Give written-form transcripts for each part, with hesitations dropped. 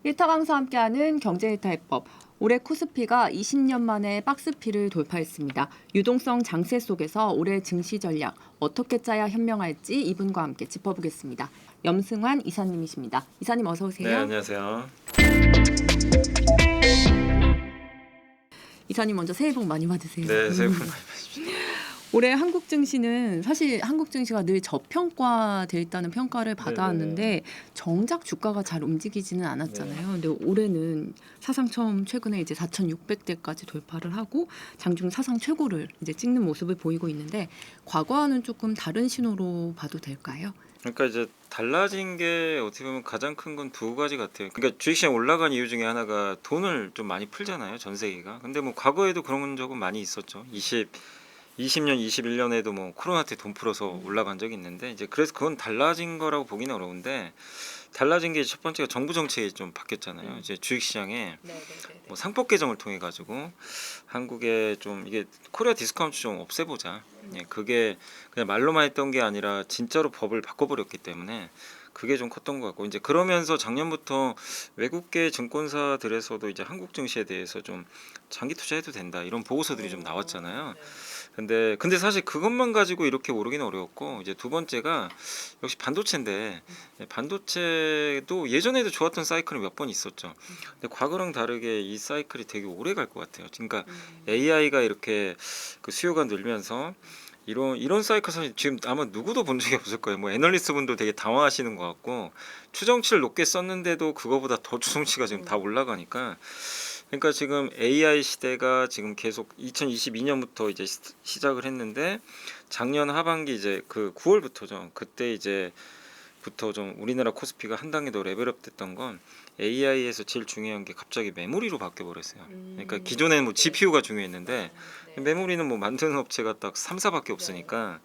일타 강사와 함께하는 경제일타 해법. 올해 코스피가 20년 만에 박스피를 돌파했습니다. 유동성 장세 속에서 올해 증시 전략 어떻게 짜야 현명할지 이분과 함께 짚어보겠습니다. 염승환 이사님이십니다. 이사님 어서 오세요. 네, 안녕하세요. 이사님 먼저 새해 복 많이 받으세요. 네, 새해 복 많이 받으십시오. 올해 한국 증시는 사실 한국 증시가 늘 저평가돼 있다는 평가를 받아왔는데 정작 주가가 잘 움직이지는 않았잖아요. 근데 올해는 사상 처음 최근에 이제 4,600대까지 돌파를 하고 장중 사상 최고를 이제 찍는 모습을 보이고 있는데 과거와는 조금 다른 신호로 봐도 될까요? 그러니까 이제 달라진 게 어떻게 보면 가장 큰 건 두 가지 같아요. 그러니까 주식시장 올라간 이유 중에 하나가 돈을 좀 많이 풀잖아요, 전 세계가. 근데 뭐 과거에도 그런 적은 많이 있었죠. 20년, 21년에도 뭐 코로나 때 돈 풀어서 올라간 적이 있는데 이제 그래서 그건 달라진 거라고 보기는 어려운데 달라진 게 첫 번째가 정부 정책이 좀 바뀌었잖아요. 이제 주식시장에 뭐 상법 개정을 통해 가지고 한국에 좀 이게 코리아 디스카운트 좀 없애보자. 예, 그게 그냥 말로만 했던 게 아니라 진짜로 법을 바꿔버렸기 때문에 그게 좀 컸던 것 같고 이제 그러면서 작년부터 외국계 증권사들에서도 이제 한국 증시에 대해서 좀 장기 투자해도 된다 이런 보고서들이 좀 나왔잖아요. 근데 사실 그것만 가지고 이렇게 오르기는 어려웠고 이제 두 번째가 역시 반도체인데 반도체도 예전에도 좋았던 사이클이 몇 번 있었죠. 근데 과거랑 다르게 이 사이클이 되게 오래 갈 것 같아요. 그러니까 AI가 이렇게 그 수요가 늘면서 이런 사이클 사실 지금 아마 누구도 본 적이 없을 거예요. 뭐 애널리스트 분도 되게 당황하시는 것 같고 추정치를 높게 썼는데도 그거보다 더 추정치가 지금 다 올라가니까 그러니까 지금 AI 시대가 지금 계속 2022년부터 이제 시작을 했는데 작년 하반기 이제 그 9월부터죠. 그때 이제 부터 좀 우리나라 코스피가 한 단계 더 레벨업 됐던 건 AI에서 제일 중요한 게 갑자기 메모리로 바뀌어 버렸어요. 그러니까 기존에는 뭐 GPU가 중요했는데 메모리는 뭐 만드는 업체가 딱 3, 4밖에 없으니까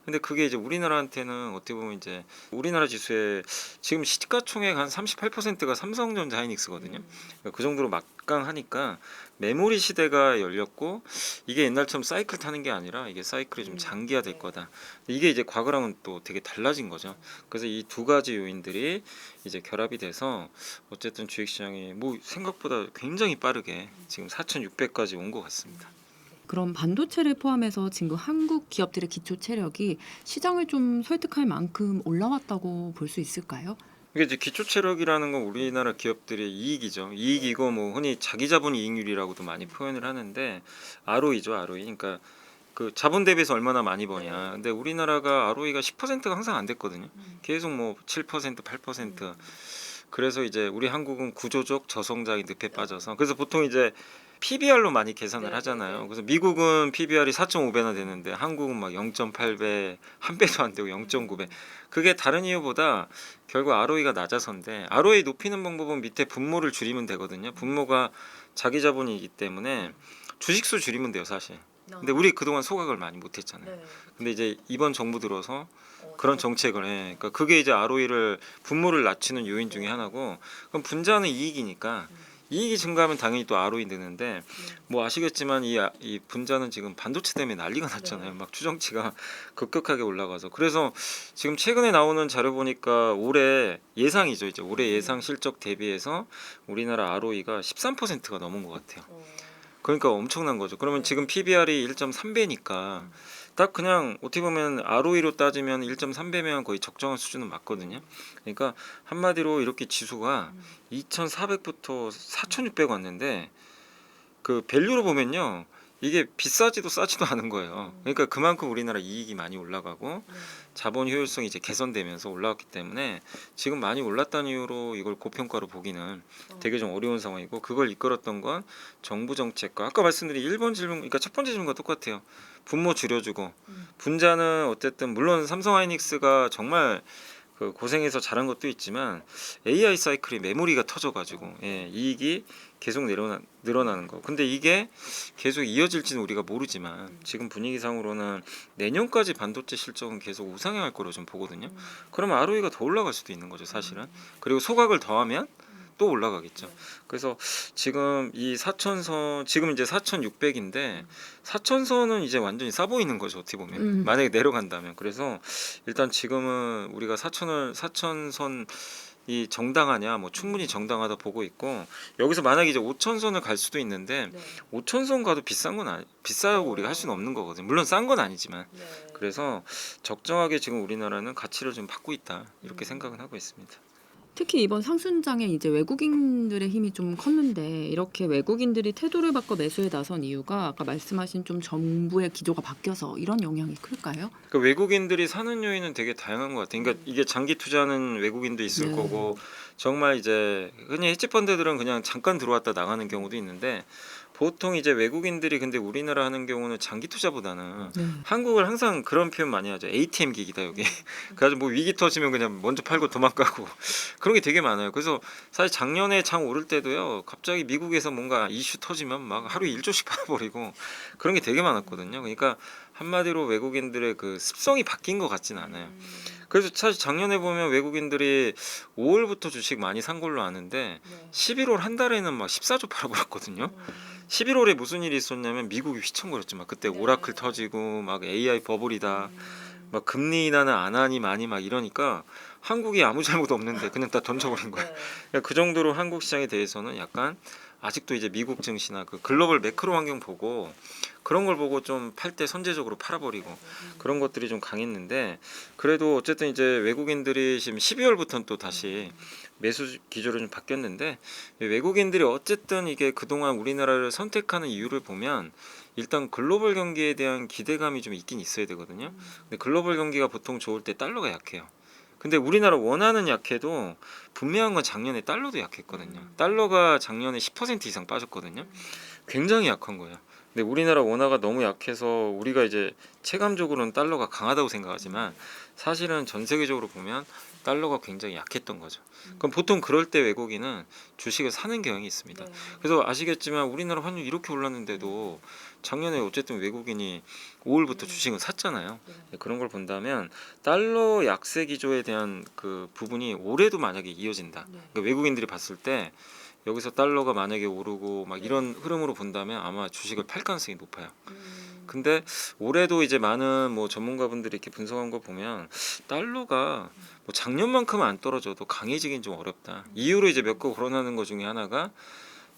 근데 그게 이제 우리나라한테는 어떻게 보면 이제 우리나라 지수에 지금 시가총액 한 38%가 삼성전자 하이닉스거든요. 그러니까 그 정도로 막강하니까 메모리 시대가 열렸고 이게 옛날처럼 사이클 타는 게 아니라 이게 사이클이 좀 장기화될 거다. 이게 이제 과거랑은 또 되게 달라진 거죠. 그래서 이 두 가지 요인들이 이제 결합이 돼서 어쨌든 주식시장이 뭐 생각보다 굉장히 빠르게 지금 4,600까지 온 것 같습니다. 그럼 반도체를 포함해서 지금 한국 기업들의 기초 체력이 시장을 좀 설득할 만큼 올라왔다고 볼 수 있을까요? 이게 이제 기초 체력이라는 건 우리나라 기업들의 이익이죠. 이익이고 뭐 흔히 자기 자본 이익률이라고도 많이 표현을 하는데 ROE죠, ROE. 그러니까 그 자본 대비해서 얼마나 많이 버냐. 근데 우리나라가 ROE가 10%가 항상 안 됐거든요. 계속 뭐 7%, 8%. 그래서 이제 우리 한국은 구조적 저성장이 늪에 빠져서 그래서 보통 이제 PBR로 많이 계산을 하잖아요. 그래서 미국은 PBR이 4.5배나 되는데 한국은 막 0.8배, 한 배도 안 되고 0.9배. 그게 다른 이유보다 결국 ROE가 낮아서인데 ROE 높이는 방법은 밑에 분모를 줄이면 되거든요. 분모가 자기 자본이기 때문에 주식수 줄이면 돼요, 사실. 근데 우리 그동안 소각을 많이 못했잖아요. 근데 이제 이번 정부 들어서 그런 정책을 해. 그러니까 그게 이제 ROE를 분모를 낮추는 요인 중에 하나고 그럼 분자는 이익이니까 이익이 증가하면 당연히 또 ROE 느는데 뭐 아시겠지만 이 분자는 지금 반도체 때문에 난리가 났잖아요. 막 추정치가 급격하게 올라가서 그래서 지금 최근에 나오는 자료 보니까 올해 예상이죠. 이제 올해 예상 실적 대비해서 우리나라 ROE가 13%가 넘은 것 같아요. 그러니까 엄청난 거죠. 그러면 지금 PBR이 1.3배니까 딱 그냥 어떻게 보면 ROE로 따지면 1.3배면 거의 적정한 수준은 맞거든요. 그러니까 한마디로 이렇게 지수가 2,400부터 4,600 왔는데 그 밸류로 보면요. 이게 비싸지도 싸지도 않은 거예요. 그러니까 그만큼 우리나라 이익이 많이 올라가고 자본 효율성이 이제 개선되면서 올라왔기 때문에 지금 많이 올랐다는 이유로 이걸 고평가로 보기는 되게 좀 어려운 상황이고 그걸 이끌었던 건 정부 정책과 아까 말씀드린 1번 질문 그러니까 첫 번째 질문과 똑같아요. 분모 줄여주고 분자는 어쨌든 물론 삼성하이닉스가 정말 그 고생해서 잘한 것도 있지만 AI 사이클이 메모리가 터져가지고 이익이 계속 늘어나는 거. 근데 이게 계속 이어질지는 우리가 모르지만 지금 분위기상으로는 내년까지 반도체 실적은 계속 우상향할 거로 좀 보거든요. 그러면 ROE가 더 올라갈 수도 있는 거죠, 사실은. 그리고 소각을 더하면 또 올라가겠죠. 그래서 지금 이 4천선 지금 이제 4,600인데 4천선은 이제 완전히 싸 보이는 거죠, 어떻게 보면. 만약에 내려간다면. 그래서 일단 지금은 우리가 4천선 이 정당하냐, 뭐 충분히 정당하다 보고 있고, 여기서 만약에 이제 5천선을 갈 수도 있는데 네. 5천선 가도 비싼 건 비싸고 우리가 할 수는 없는 거거든요. 물론 싼 건 아니지만. 네. 그래서 적정하게 지금 우리나라는 가치를 좀 받고 있다, 이렇게 생각은 하고 있습니다. 특히 이번 상순장에 이제 외국인들의 힘이 좀 컸는데 이렇게 외국인들이 태도를 바꿔 매수에 나선 이유가 아까 말씀하신 좀 정부의 기조가 바뀌어서 이런 영향이 클까요? 그 외국인들이 사는 요인은 되게 다양한 것 같아요. 그러니까 이게 장기 투자는 외국인도 있을 네. 거고, 정말 이제 흔히 헤지펀드들은 그냥 잠깐 들어왔다 나가는 경우도 있는데, 보통 이제 외국인들이 근데 우리나라 하는 경우는 장기 투자보다는 네. 한국을 항상 그런 표현 많이 하죠. ATM 기기다 여기. 그래가지고 뭐 위기 터지면 그냥 먼저 팔고 도망가고 그런 게 되게 많아요. 그래서 사실 작년에 장 오를 때도요, 갑자기 미국에서 뭔가 이슈 터지면 막 하루에 1조씩 팔아버리고 그런 게 되게 많았거든요. 그러니까 한마디로 외국인들의 그 습성이 바뀐 것 같지는 않아요. 그래서 사실 작년에 보면 외국인들이 5월부터 주식 많이 산 걸로 아는데 네. 11월 한 달에는 막 14조 팔아버렸거든요. 11월에 무슨 일이 있었냐면 미국이 휘청거렸죠. 막 그때 네. 오라클 터지고 막 AI 버블이다. 음. 막 금리 인하는 안 하니 많이 막 이러니까 한국이 아무 잘못 없는데 그냥 다 던져버린 거예요. 네. 그러니까 그 정도로 한국 시장에 대해서는 약간 아직도 이제 미국 증시나 그 글로벌 매크로 환경 보고 그런 걸 보고 좀 팔 때 선제적으로 팔아버리고 그런 것들이 좀 강했는데, 그래도 어쨌든 이제 외국인들이 지금 12월부터는 또 다시 매수 기조로 좀 바뀌었는데, 외국인들이 어쨌든 이게 그동안 우리나라를 선택하는 이유를 보면 일단 글로벌 경기에 대한 기대감이 좀 있긴 있어야 되거든요. 근데 글로벌 경기가 보통 좋을 때 달러가 약해요. 근데 우리나라 원화는 약해도 분명한 건 작년에 달러도 약했거든요. 달러가 작년에 10% 이상 빠졌거든요. 굉장히 약한 거예요. 근데 우리나라 원화가 너무 약해서 우리가 이제 체감적으로는 달러가 강하다고 생각하지만 사실은 전 세계적으로 보면 달러가 굉장히 약했던 거죠. 그럼 보통 그럴 때 외국인은 주식을 사는 경향이 있습니다. 네. 그래서 아시겠지만 우리나라 환율 이렇게 올랐는데도 작년에 어쨌든 외국인이 5월부터 주식을 샀잖아요. 네. 그런 걸 본다면 달러 약세 기조에 대한 그 부분이 올해도 만약에 이어진다. 네. 그러니까 외국인들이 봤을 때 여기서 달러가 만약에 오르고 막 네. 이런 흐름으로 본다면 아마 주식을 팔 가능성이 높아요. 음. 근데 올해도 이제 많은 뭐 전문가분들이 이렇게 분석한 거 보면 달러가 뭐 작년만큼 안 떨어져도 강해지긴 좀 어렵다. 이유로 이제 몇 거 거론하는 것 중에 하나가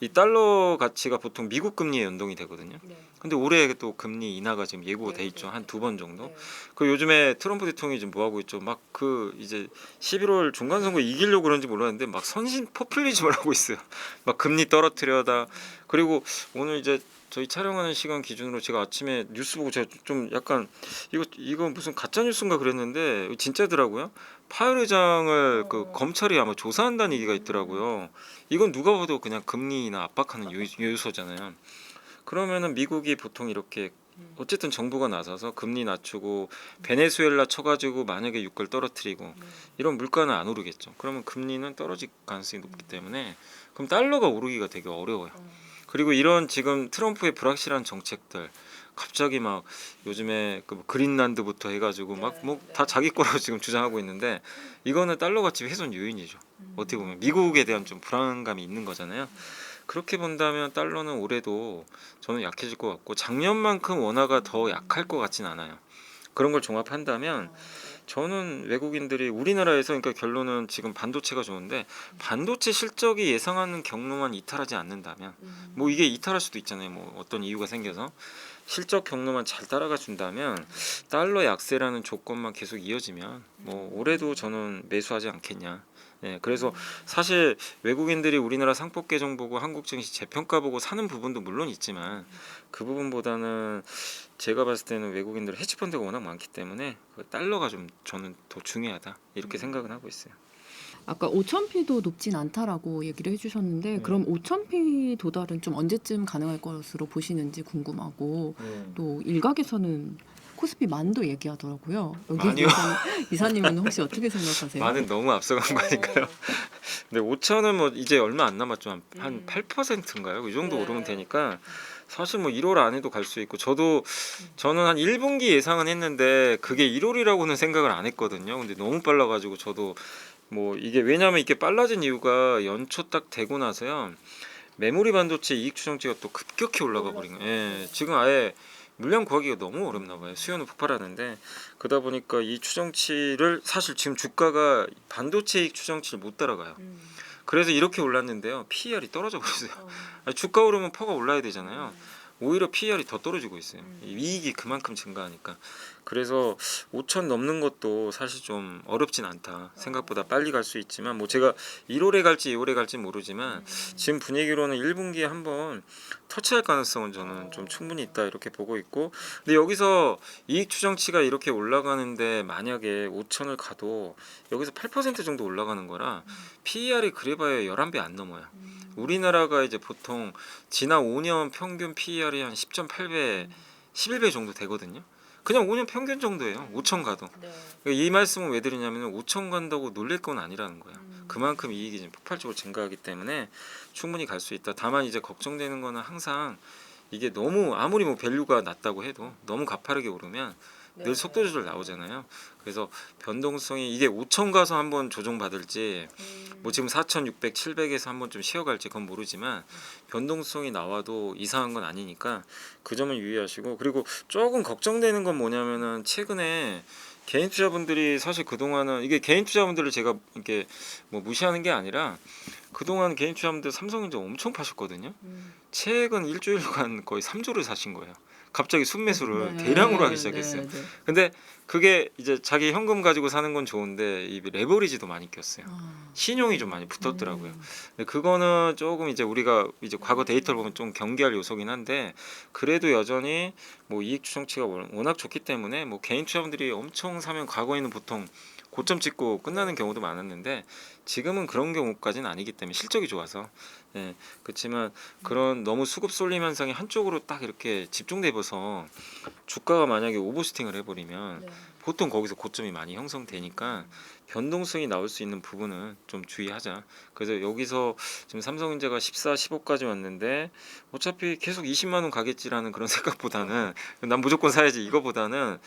이 달러 가치가 보통 미국 금리에 연동이 되거든요. 네. 근데 올해 또 금리 인하가 지금 예고가 돼 있죠. 네. 한 2번 정도. 네. 그 요즘에 트럼프 대통령이 지금 뭐 하고 있죠? 막 그 이제 11월 중간 선거 이기려고 그런지 몰랐는데 막 선신 포퓰리즘을 하고 있어요. 막 금리 떨어뜨려다. 그리고 오늘 이제 저희 촬영하는 시간 기준으로 제가 아침에 뉴스 보고 제가 좀 약간 이거 무슨 가짜 뉴스인가 그랬는데 진짜더라고요. 파월 의장을 그 검찰이 아마 조사한다는 얘기가 있더라고요. 이건 누가 봐도 그냥 금리나 압박하는 요소잖아요. 그러면은 미국이 보통 이렇게 어쨌든 정부가 나서서 금리 낮추고 베네수엘라 쳐가지고 만약에 유가를 떨어뜨리고 이런 물가는 안 오르겠죠. 그러면 금리는 떨어질 가능성이 높기 때문에 그럼 달러가 오르기가 되게 어려워요. 그리고 이런 지금 트럼프의 불확실한 정책들 갑자기 막 요즘에 그뭐 그린란드부터 해가지고 막 뭐 다 자기 거라고 지금 주장하고 있는데 이거는 달러 가치 훼손 요인이죠. 어떻게 보면 미국에 대한 좀 불안감이 있는 거잖아요. 그렇게 본다면 달러는 올해도 저는 약해질 것 같고 작년만큼 원화가 더 약할 것 같진 않아요. 그런 걸 종합한다면 저는 외국인들이 우리나라에서, 그러니까 결론은 지금 반도체가 좋은데 반도체 실적이 예상하는 경로만 이탈하지 않는다면, 뭐 이게 이탈할 수도 있잖아요. 뭐 어떤 이유가 생겨서 실적 경로만 잘 따라가 준다면 달러 약세라는 조건만 계속 이어지면 뭐 올해도 저는 매수하지 않겠냐. 네, 그래서 사실 외국인들이 우리나라 상법 개정 보고 한국 증시 재평가 보고 사는 부분도 물론 있지만 그 부분보다는 제가 봤을 때는 외국인들 헤지펀드가 워낙 많기 때문에 그 달러가 좀 저는 더 중요하다 이렇게 생각은 하고 있어요. 아까 5,000P도 높진 않다라고 얘기를 해주셨는데 그럼 5,000P 도달은 좀 언제쯤 가능할 것으로 보시는지 궁금하고, 또 일각에서는 코스피 만도 얘기하더라고요. 여기에 만이요? 대해서는 이사님은 혹시 어떻게 생각하세요? 많은 너무 앞서간 거니까요. 근데 5천은 뭐 이제 얼마 안 남았죠. 한 8%인가요? 이 정도 네. 오르면 되니까 사실 뭐 1월 안에도 갈 수 있고, 저는 한 1분기 예상은 했는데 그게 1월이라고는 생각을 안 했거든요. 근데 너무 빨라가지고 저도 뭐 이게 왜냐면 이게 빨라진 이유가 연초 딱 되고 나서요. 메모리 반도체 이익 추정치가 또 급격히 올라가 버린 거예요. 예, 지금 아예 물량 구하기가 너무 어렵나 봐요. 수요는 폭발하는데 그러다 보니까 이 추정치를 사실 지금 주가가 반도체익 추정치를 못 따라가요. 그래서 이렇게 올랐는데요. PER이 떨어져 버렸어요. 아니, 주가 오르면 퍼가 올라야 되잖아요. 오히려 PER이 더 떨어지고 있어요. 이익이 그만큼 증가하니까. 그래서 5천 넘는 것도 사실 좀 어렵진 않다. 생각보다 빨리 갈 수 있지만 뭐 제가 1월에 갈지 2월에 갈지 모르지만 지금 분위기로는 1분기에 한번 터치할 가능성은 저는 좀 충분히 있다 이렇게 보고 있고, 근데 여기서 이익 추정치가 이렇게 올라가는데 만약에 5천을 가도 여기서 8% 정도 올라가는 거라 PER이 그래봐야 11배 안 넘어요. 우리나라가 이제 보통 지난 5년 평균 PER이 한 10.8배, 11배 정도 되거든요. 그냥 5년 평균 정도예요. 5천 가도. 그러니까 이 말씀은 왜 드리냐면 5천 간다고 놀랄 건 아니라는 거예요. 그만큼 이익이 지금 폭발적으로 증가하기 때문에 충분히 갈 수 있다. 다만 이제 걱정되는 거는 항상 이게 너무 아무리 뭐 밸류가 낮다고 해도 너무 가파르게 오르면 늘 속도 조절 나오잖아요. 그래서 변동성이 이게 5천 가서 한번 조정받을지 뭐 지금 4,600, 700에서 한번 좀 쉬어갈지 그건 모르지만 변동성이 나와도 이상한 건 아니니까 그 점은 유의하시고, 그리고 조금 걱정되는 건 뭐냐면은 최근에 개인 투자분들이 사실 그동안은 이게 개인 투자분들을 제가 이렇게 뭐 무시하는 게 아니라 그동안 개인 투자분들 삼성전자 엄청 파셨거든요. 최근 일주일간 거의 3조를 사신 거예요. 갑자기 순매수를 대량으로 하기 시작했어요. 근데 그게 이제 자기 현금 가지고 사는 건 좋은데 이 레버리지도 많이 꼈어요. 신용이 좀 많이 붙었더라고요. 근데 그거는 조금 이제 우리가 이제 과거 데이터를 보면 좀 경계할 요소긴 한데 그래도 여전히 뭐 이익 추정치가 워낙 좋기 때문에 뭐 개인 투자분들이 엄청 사면 과거에는 보통 고점 찍고 끝나는 경우도 많았는데 지금은 그런 경우까지는 아니기 때문에 실적이 좋아서, 예, 그렇지만 그런 너무 수급 쏠림 현상이 한쪽으로 딱 이렇게 집중돼 버서 주가가 만약에 오버슈팅을 해버리면 보통 거기서 고점이 많이 형성되니까 변동성이 나올 수 있는 부분은 좀 주의하자. 그래서 여기서 지금 삼성전자가 14, 15까지 왔는데 어차피 계속 20만 원 가겠지라는 그런 생각보다는 난 무조건 사야지 이거보다는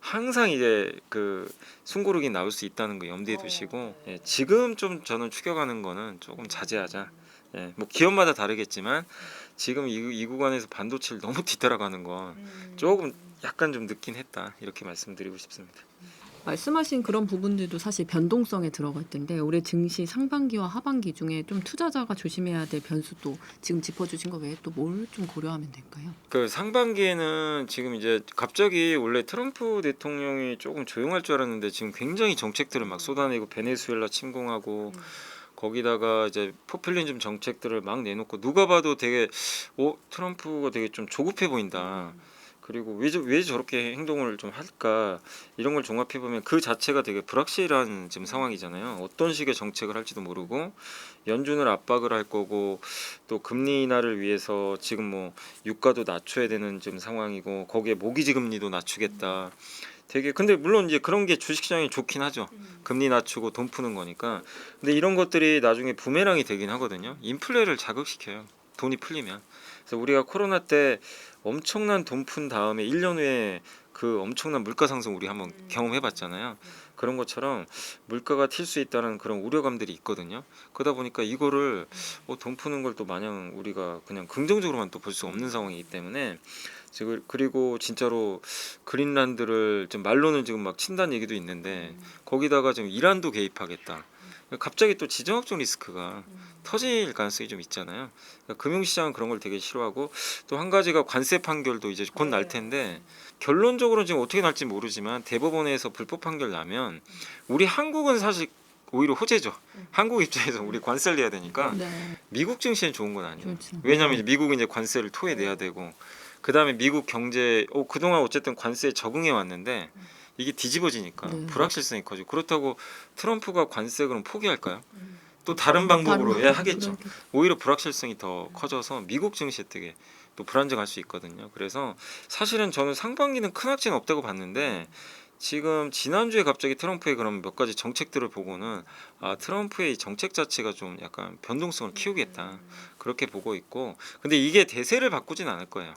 항상 이제 그 숨고르기 나올 수 있다는 거 염두에 두시고, 예, 지금 좀 저는 추격하는 거는 조금 자제하자. 예, 뭐 기업마다 다르겠지만 지금 이 구간에서 반도체를 너무 뒤따라가는 건 조금 약간 좀 늦긴 했다 이렇게 말씀드리고 싶습니다. 말씀하신 그런 부분들도 사실 변동성에 들어갈 텐데 올해 증시 상반기와 하반기 중에 좀 투자자가 조심해야 될 변수도 지금 짚어주신 거 외에 또 뭘 좀 고려하면 될까요? 그 상반기에는 지금 이제 갑자기 원래 트럼프 대통령이 조금 조용할 줄 알았는데 지금 굉장히 정책들을 막 쏟아내고 베네수엘라 침공하고 거기다가 이제 포퓰리즘 정책들을 막 내놓고 누가 봐도 되게 트럼프가 되게 좀 조급해 보인다. 그리고 왜 저렇게 행동을 좀 할까 이런 걸 종합해 보면 그 자체가 되게 불확실한 지금 상황이잖아요. 어떤 식의 정책을 할지도 모르고 연준을 압박을 할 거고 또 금리 인하를 위해서 지금 뭐 유가도 낮춰야 되는 지금 상황이고 거기에 모기지 금리도 낮추겠다. 되게 근데 물론 이제 그런 게 주식시장이 좋긴 하죠. 금리 낮추고 돈 푸는 거니까. 근데 이런 것들이 나중에 부메랑이 되긴 하거든요. 인플레를 자극시켜요. 돈이 풀리면. 그래서 우리가 코로나 때 엄청난 돈 푼 다음에 1년 후에 그 엄청난 물가 상승 우리 한번 경험해 봤잖아요. 그런 것처럼 물가가 튈 수 있다는 그런 우려감들이 있거든요. 그러다 보니까 이거를 돈 푸는 걸 또 마냥 우리가 그냥 긍정적으로만 또 볼 수 없는 상황이기 때문에 지금 그리고 진짜로 그린란드를 좀 말로는 지금 막 친다는 얘기도 있는데 거기다가 지금 이란도 개입하겠다. 갑자기 또 지정학적 리스크가 터질 가능성이 좀 있잖아요. 그러니까 금융시장은 그런 걸 되게 싫어하고 또 한 가지가 관세 판결도 이제 곧 날 텐데 결론적으로 지금 어떻게 날지 모르지만 대법원에서 불법 판결 나면 우리 한국은 사실 오히려 호재죠. 한국 입장에서 우리 관세를 내야 되니까 미국 증시엔 좋은 건 아니에요. 그렇죠. 왜냐하면 이제 미국은 이제 관세를 토해 내야 되고 그 다음에 미국 경제 그동안 어쨌든 관세에 적응해 왔는데 이게 뒤집어지니까 불확실성이 커지고 그렇다고 트럼프가 관세 그럼 포기할까요? 또 다른 방법으로 하겠죠. 오히려 불확실성이 더 커져서 미국 증시에 되게 또 불안정할 수 있거든요. 그래서 사실은 저는 상반기는 큰 악재는 없다고 봤는데 지금 지난주에 갑자기 트럼프의 그런 몇 가지 정책들을 보고는 트럼프의 이 정책 자체가 좀 약간 변동성을 키우겠다 그렇게 보고 있고, 근데 이게 대세를 바꾸진 않을 거예요.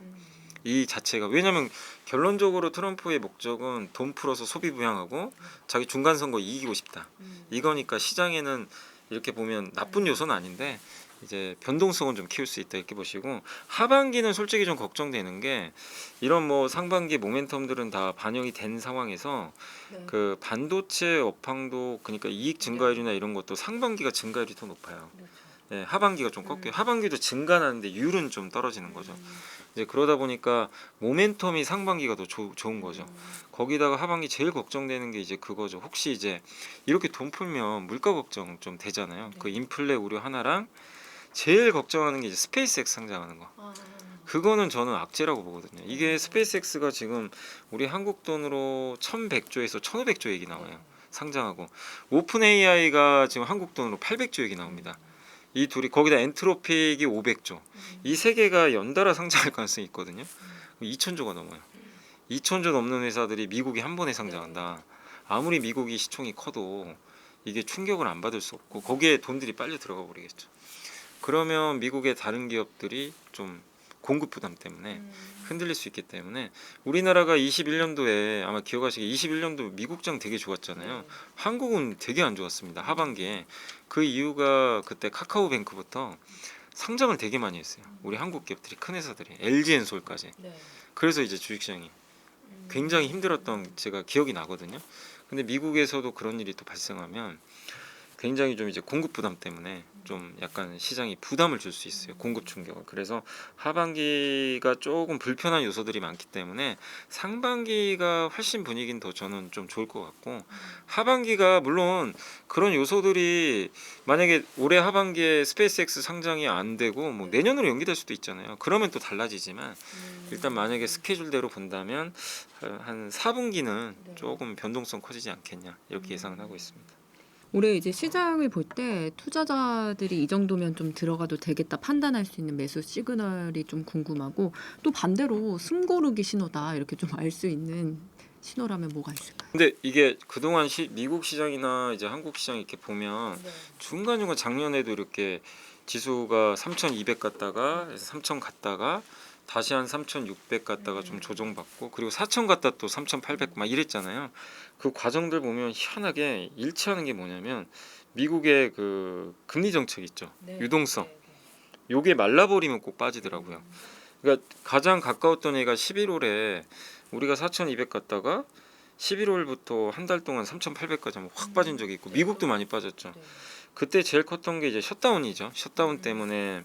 이 자체가 왜냐하면 결론적으로 트럼프의 목적은 돈 풀어서 소비 부양하고 자기 중간 선거 이기고 싶다 이거니까 시장에는 이렇게 보면 나쁜 요소는 아닌데 이제 변동성은 좀 키울 수 있다 이렇게 보시고, 하반기는 솔직히 좀 걱정되는 게 이런 뭐 상반기 모멘텀들은 다 반영이 된 상황에서 네. 그 반도체 업황도, 그러니까 이익 증가율이나 이런 것도 상반기가 증가율이 더 높아요. 그렇죠. 네, 하반기가 좀 꺾여요. 하반기도 증가하는데 율은 좀 떨어지는 거죠. 이제 그러다 보니까 모멘텀이 상반기가 더 좋은 거죠. 거기다가 하반기 제일 걱정되는 게 이제 그거죠. 혹시 이제 이렇게 돈 풀면 물가 걱정 좀 되잖아요. 그 인플레 우려 하나랑 제일 걱정하는 게 이제 스페이스X 상장하는 거. 그거는 저는 악재라고 보거든요. 이게 스페이스X가 지금 우리 한국 돈으로 1,100조에서 1,500조 얘기 나와요. 상장하고 오픈 AI가 지금 한국 돈으로 800조 얘기 나옵니다. 이 둘이, 거기다 엔트로픽이 500조. 이 세 개가 연달아 상장할 가능성이 있거든요. 2,000조가 넘어요. 2,000조 넘는 회사들이 미국이 한 번에 상장한다. 아무리 미국이 시총이 커도 이게 충격을 안 받을 수 없고 거기에 돈들이 빨리 들어가 버리겠죠. 그러면 미국의 다른 기업들이 좀 공급 부담 때문에 흔들릴 수 있기 때문에, 우리나라가 21년도에 아마 기억하시게 21년도 미국장 되게 좋았잖아요. 한국은 되게 안 좋았습니다. 하반기에. 그 이유가 그때 카카오뱅크부터 상장을 되게 많이 했어요. 우리 한국 기업들이, 큰 회사들이, LG엔솔까지. 그래서 이제 주식시장이 굉장히 힘들었던 제가 기억이 나거든요. 근데 미국에서도 그런 일이 또 발생하면 굉장히 좀 이제 공급 부담 때문에 좀 약간 시장이 부담을 줄 수 있어요. 공급 충격을. 그래서 하반기가 조금 불편한 요소들이 많기 때문에 상반기가 훨씬 분위기는 더 저는 좀 좋을 것 같고, 하반기가 물론 그런 요소들이 만약에 올해 하반기에 스페이스X 상장이 안 되고 뭐 내년으로 연기될 수도 있잖아요. 그러면 또 달라지지만 일단 만약에 스케줄대로 본다면 한 4분기는 조금 변동성 커지지 않겠냐 이렇게 예상을 하고 있습니다. 올해 이제 시장을 볼 때 투자자들이 이 정도면 좀 들어가도 되겠다 판단할 수 있는 매수 시그널이 좀 궁금하고, 또 반대로 숨고르기 신호다 이렇게 좀 알 수 있는 신호라면 뭐가 있을까요? 근데 이게 그동안 미국 시장이나 이제 한국 시장 이렇게 보면 중간중간 작년에도 이렇게 지수가 3,200 갔다가 3,000 갔다가 다시 한 3,600 갔다가 좀 조정받고, 그리고 4,000 갔다 또 3,800 막 이랬잖아요. 그 과정들 보면 희한하게 일치하는 게 뭐냐면 미국의 그 금리 정책 있죠. 유동성. 요게 말라버리면 꼭 빠지더라고요. 그러니까 가장 가까웠던 애가 11월에 우리가 4,200 갔다가 11월부터 한 달 동안 3,800까지 확 빠진 적이 있고, 미국도 많이 빠졌죠. 그때 제일 컸던 게 이제 셧다운이죠. 셧다운 때문에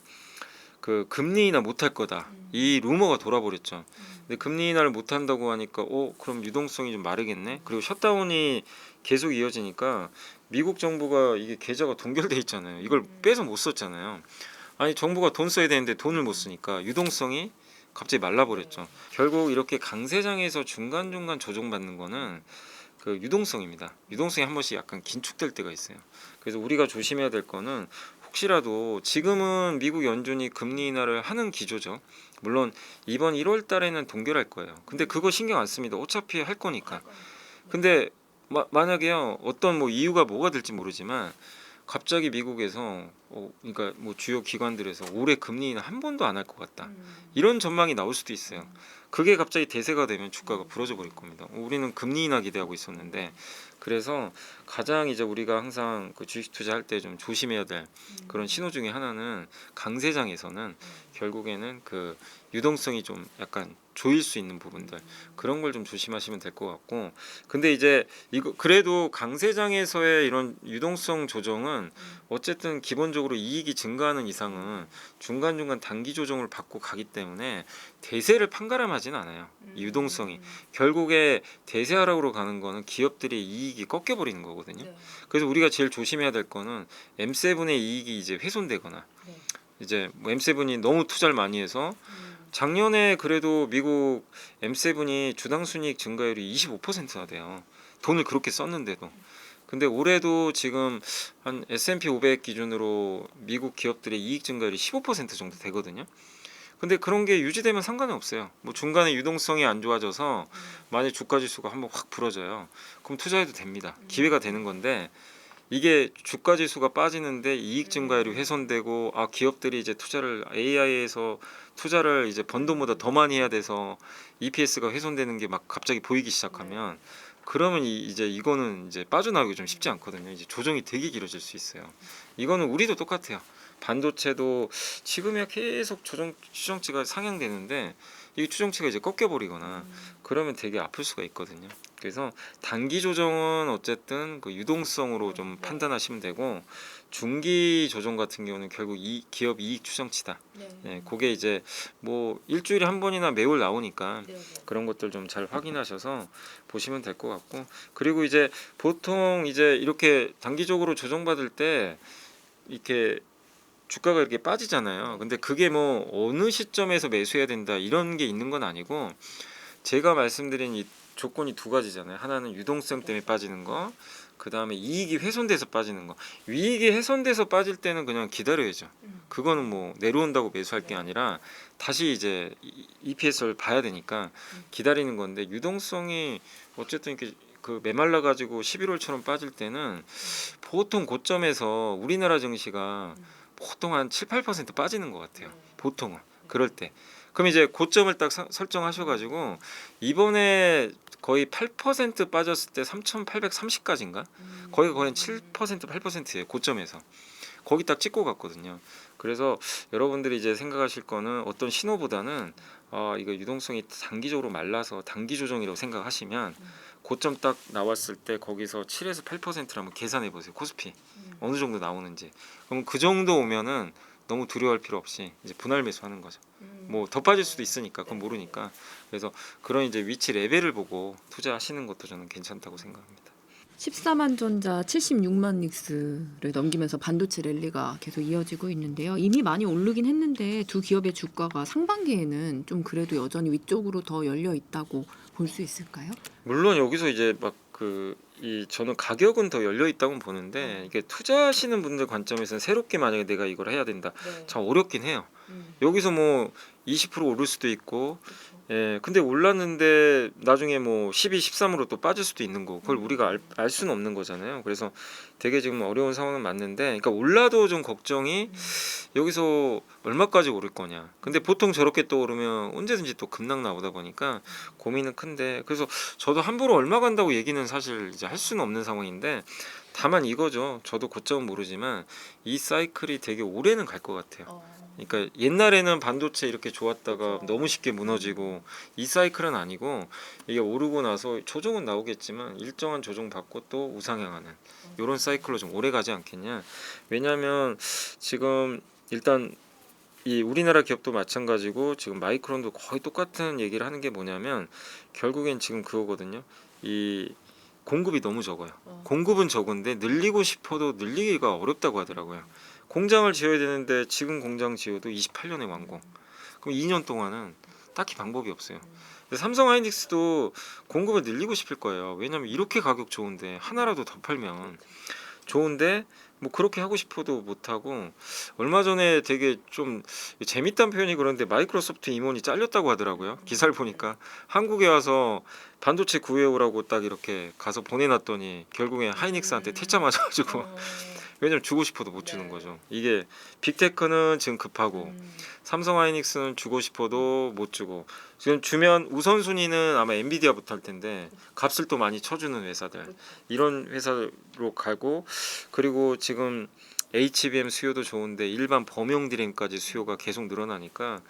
그 금리 인하 못할 거다, 이 루머가 돌아버렸죠. 근데 금리 인하를 못한다고 하니까 그럼 유동성이 좀 마르겠네. 그리고 셧다운이 계속 이어지니까 미국 정부가 이게 계좌가 동결돼 있잖아요. 이걸 빼서 못 썼잖아요. 아니 정부가 돈 써야 되는데 돈을 못 쓰니까 유동성이 갑자기 말라버렸죠. 결국 이렇게 강세장에서 중간중간 조정받는 거는 그 유동성입니다. 유동성이 한 번씩 약간 긴축될 때가 있어요. 그래서 우리가 조심해야 될 거는, 혹시라도 지금은 미국 연준이 금리 인하를 하는 기조죠. 물론 이번 1월 달에는 동결할 거예요. 근데 그거 신경 안 씁니다. 어차피 할 거니까. 근데 만약에요, 어떤 뭐 이유가 뭐가 될지 모르지만 갑자기 미국에서 그러니까 뭐 주요 기관들에서 올해 금리 인하 한 번도 안 할 것 같다, 이런 전망이 나올 수도 있어요. 그게 갑자기 대세가 되면 주가가 부러져 버릴 겁니다. 우리는 금리 인하 기대하고 있었는데. 그래서 가장 이제 우리가 항상 그 주식 투자할 때 좀 조심해야 될 그런 신호 중에 하나는, 강세장에서는 결국에는 그 유동성이 좀 약간 조일 수 있는 부분들, 그런 걸 좀 조심하시면 될 것 같고. 근데 이제 이거 그래도 강세장에서의 이런 유동성 조정은 어쨌든 기본적으로 이익이 증가하는 이상은 중간중간 단기 조정을 받고 가기 때문에 대세를 판가름하진 않아요. 이 유동성이 결국에 대세하락으로 가는 거는 기업들의 이익이 꺾여 버리는 거거든요. 그래서 우리가 제일 조심해야 될 거는 M7의 이익이 이제 훼손되거나, 이제 뭐 M7이 너무 투자를 많이 해서 작년에 그래도 미국 M7이 주당 순이익 증가율이 25%나 돼요. 돈을 그렇게 썼는데도. 근데 올해도 지금 한 S&P 500 기준으로 미국 기업들의 이익 증가율이 15% 정도 되거든요. 근데 그런 게 유지되면 상관은 없어요. 뭐 중간에 유동성이 안 좋아져서 만약 주가 지수가 한번 확 부러져요. 그럼 투자해도 됩니다. 기회가 되는 건데, 이게 주가 지수가 빠지는데 이익 증가율이 훼손되고, 기업들이 이제 투자를 AI에서 투자를 이제 번 돈보다 더 많이 해야 돼서 EPS가 훼손되는 게 막 갑자기 보이기 시작하면, 그러면 이제 이거는 이제 빠져나오기 좀 쉽지 않거든요. 이제 조정이 되게 길어질 수 있어요. 이거는 우리도 똑같아요. 반도체도 지금이야 계속 추정치가 상향되는데 이 추정치가 이제 꺾여버리거나 그러면 되게 아플 수가 있거든요. 그래서 단기 조정은 어쨌든 그 유동성으로 좀 판단하시면 되고 중기 조정 같은 경우는 결국 이 기업 이익 추정치다. 예, 그게 이제 뭐 일주일에 한 번이나 매월 나오니까 그런 것들 좀 잘 확인하셔서 보시면 될 것 같고 그리고 이제 보통 이제 이렇게 단기적으로 조정받을 때 이렇게 주가가 이렇게 빠지잖아요. 근데 그게 뭐 어느 시점에서 매수해야 된다 이런 게 있는 건 아니고 제가 말씀드린 이 조건이 두 가지잖아요. 하나는 유동성 때문에 빠지는 거, 그 다음에 이익이 훼손돼서 빠지는 거. 이익이 훼손돼서 빠질 때는 그냥 기다려야죠. 그거는 뭐 내려온다고 매수할 게 아니라 다시 이제 EPS를 봐야 되니까 기다리는 건데 유동성이 어쨌든 이렇게 그 메말라 가지고 11월처럼 빠질 때는 보통 고점에서 우리나라 증시가 보통 한 7, 8% 빠지는 것 같아요. 보통은 그럴 때. 그럼 이제 고점을 딱 설정하셔가지고 이번에 거의 8% 빠졌을 때 3,830까지인가? 거기가 거의 7% 8%예요. 고점에서. 거기 딱 찍고 갔거든요. 그래서 여러분들이 이제 생각하실 거는 어떤 신호보다는 이거 유동성이 단기적으로 말라서 단기 조정이라고 생각하시면 고점 딱 나왔을 때 거기서 7에서 8%를 한번 계산해 보세요. 코스피 어느 정도 나오는지. 그럼 그 정도 오면은 너무 두려워할 필요 없이 이제 분할 매수하는 거죠. 뭐 더 빠질 수도 있으니까 그건 모르니까. 그래서 그런 이제 위치 레벨을 보고 투자하시는 것도 저는 괜찮다고 생각합니다. 14만 전자 76만 닉스를 넘기면서 반도체 랠리가 계속 이어지고 있는데요. 이미 많이 오르긴 했는데 두 기업의 주가가 상반기에는 좀 그래도 여전히 위쪽으로 더 열려 있다고 볼 수 있을까요? 물론 여기서 이제 막 저는 가격은 더 열려 있다고 보는데 이게 투자하시는 분들 관점에서는 새롭게 만약에 내가 이걸 해야 된다. 참 어렵긴 해요. 여기서 뭐 20% 오를 수도 있고 예, 근데 올랐는데 나중에 뭐 12, 13으로 또 빠질 수도 있는 거. 그걸 우리가 알 수는 없는 거잖아요. 그래서 되게 지금 어려운 상황은 맞는데 그러니까 올라도 좀 걱정이 여기서 얼마까지 오를 거냐. 근데 보통 저렇게 또 오르면 언제든지 또 급락 나오다 보니까 고민은 큰데 그래서 저도 함부로 얼마 간다고 얘기는 사실 이제 할 수는 없는 상황인데 다만 이거죠. 저도 고점은 모르지만 이 사이클이 되게 오래는 갈 것 같아요. 그러니까 옛날에는 반도체 이렇게 좋았다가 너무 쉽게 무너지고 이 사이클은 아니고 이게 오르고 나서 조정은 나오겠지만 일정한 조정 받고 또 우상향하는 이런 사이클로 좀 오래 가지 않겠냐. 왜냐하면 지금 일단 이 우리나라 기업도 마찬가지고 지금 마이크론도 거의 똑같은 얘기를 하는 게 뭐냐면 결국엔 지금 그거거든요. 이 공급이 너무 적어요. 공급은 적은데 늘리고 싶어도 늘리기가 어렵다고 하더라고요. 공장을 지어야 되는데 지금 공장 지어도 28년에 완공. 그럼 2년 동안은 딱히 방법이 없어요. 삼성 하이닉스도 공급을 늘리고 싶을 거예요. 왜냐면 이렇게 가격 좋은데 하나라도 더 팔면 좋은데 뭐 그렇게 하고 싶어도 못 하고 얼마 전에 되게 좀 재밌다는 표현이 그런데 마이크로소프트 임원이 잘렸다고 하더라고요. 기사를 보니까 한국에 와서 반도체 구해오라고 딱 이렇게 가서 보내놨더니 결국에 하이닉스한테 퇴짜 맞아가지고 왜냐면 주고 싶어도 못 주는 거죠. 이게 빅테크는 지금 급하고 삼성 하이닉스는 주고 싶어도 못 주고 지금 주면 우선순위는 아마 엔비디아부터 할 텐데 값을 또 많이 쳐주는 회사들 이런 회사로 가고 그리고 지금 HBM 수요도 좋은데 일반 범용 디램까지 수요가 계속 늘어나니까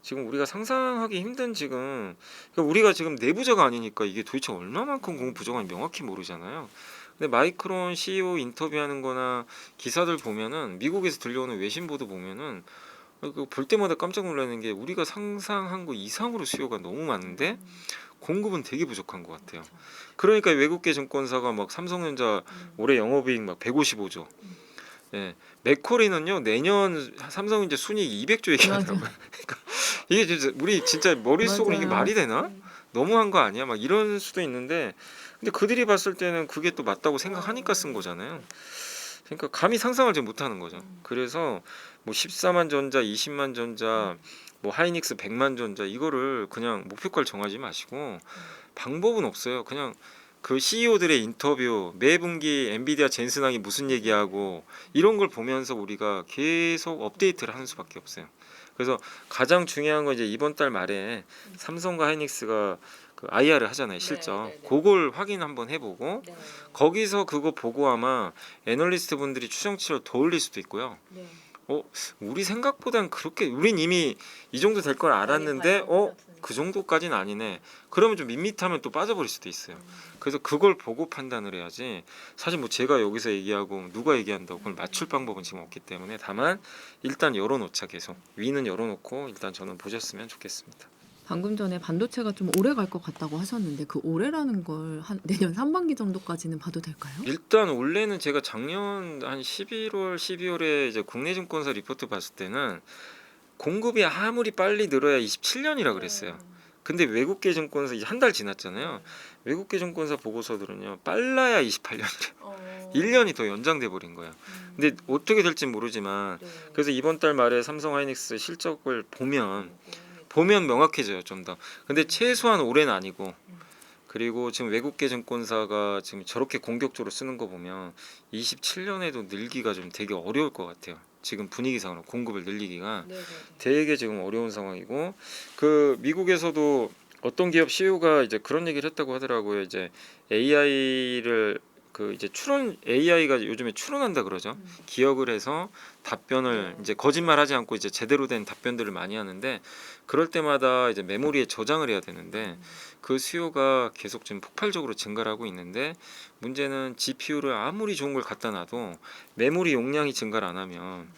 지금 우리가 상상하기 힘든 지금 그러니까 우리가 지금 내부자가 아니니까 이게 도대체 얼마만큼 공급 부족한지 명확히 모르잖아요. 근데 마이크론 CEO 인터뷰하는 거나 기사들 보면은 미국에서 들려오는 외신 보도 보면은 볼 때마다 깜짝 놀라는 게 우리가 상상한 거 이상으로 수요가 너무 많은데 공급은 되게 부족한 것 같아요. 그러니까 외국계 증권사가 막 삼성전자 올해 영업이익 막 155조. 예. 맥쿼리는요 내년 삼성전자 순이익 200조 얘기하더라고요. 그러니까 이게 진짜 우리 진짜 머릿속으로 이게 말이 되나? 너무한 거 아니야? 막 이런 수도 있는데 근데 그들이 봤을 때는 그게 또 맞다고 생각하니까 쓴 거잖아요. 그러니까 감히 상상을 잘 못하는 거죠. 그래서 뭐 14만 전자, 20만 전자, 뭐 하이닉스 100만 전자 이거를 그냥 목표가를 정하지 마시고 방법은 없어요. 그냥 그 CEO들의 인터뷰 매 분기 엔비디아 젠슨왕이 무슨 얘기하고 이런 걸 보면서 우리가 계속 업데이트를 하는 수밖에 없어요. 그래서 가장 중요한 건 이제 이번 달 말에 삼성과 하이닉스가 그 IR을 하잖아요, 실적. 그걸 확인 한번 해보고 거기서 그거 보고 아마 애널리스트 분들이 추정치를 더 올릴 수도 있고요. 우리 생각보단 그렇게 우린 이미 이 정도 될 걸 알았는데 그 정도까지는 아니네. 그러면 좀 밋밋하면 또 빠져버릴 수도 있어요. 그래서 그걸 보고 판단을 해야지. 사실 뭐 제가 여기서 얘기하고 누가 얘기한다고 그걸 맞출 방법은 지금 없기 때문에 다만 일단 열어놓자. 계속 위는 열어놓고 일단 저는 보셨으면 좋겠습니다. 방금 전에 반도체가 좀 오래 갈 것 같다고 하셨는데 그 오래라는 걸 한 내년 상반기 정도까지는 봐도 될까요? 일단 원래는 제가 작년 한 11월, 12월에 이제 국내 증권사 리포트 봤을 때는 공급이 아무리 빨리 늘어야 27년이라 그랬어요. 근데 외국계 증권사 이제 한 달 지났잖아요. 외국계 증권사 보고서들은요 빨라야 28년이래요. 1년이 더 연장돼 버린 거예요. 근데 어떻게 될지 모르지만 그래서 이번 달 말에 삼성 하이닉스 실적을 보면 명확해져요 좀 더. 근데 최소한 올해는 아니고 그리고 지금 외국계 증권사가 지금 저렇게 공격적으로 쓰는 거 보면 27년에도 늘기가 좀 되게 어려울 것 같아요. 지금 분위기상으로 공급을 늘리기가 되게 지금 어려운 상황이고 그 미국에서도 어떤 기업 CEO가 이제 그런 얘기를 했다고 하더라고요. 이제 AI를 그 이제 AI가 요즘에 추론한다 그러죠. 기억을 해서 답변을 이제 거짓말하지 않고 이제 제대로 된 답변들을 많이 하는데 그럴 때마다 이제 메모리에 저장을 해야 되는데 그 수요가 계속 지금 폭발적으로 증가를 하고 있는데 문제는 GPU를 아무리 좋은 걸 갖다 놔도 메모리 용량이 증가를 안 하면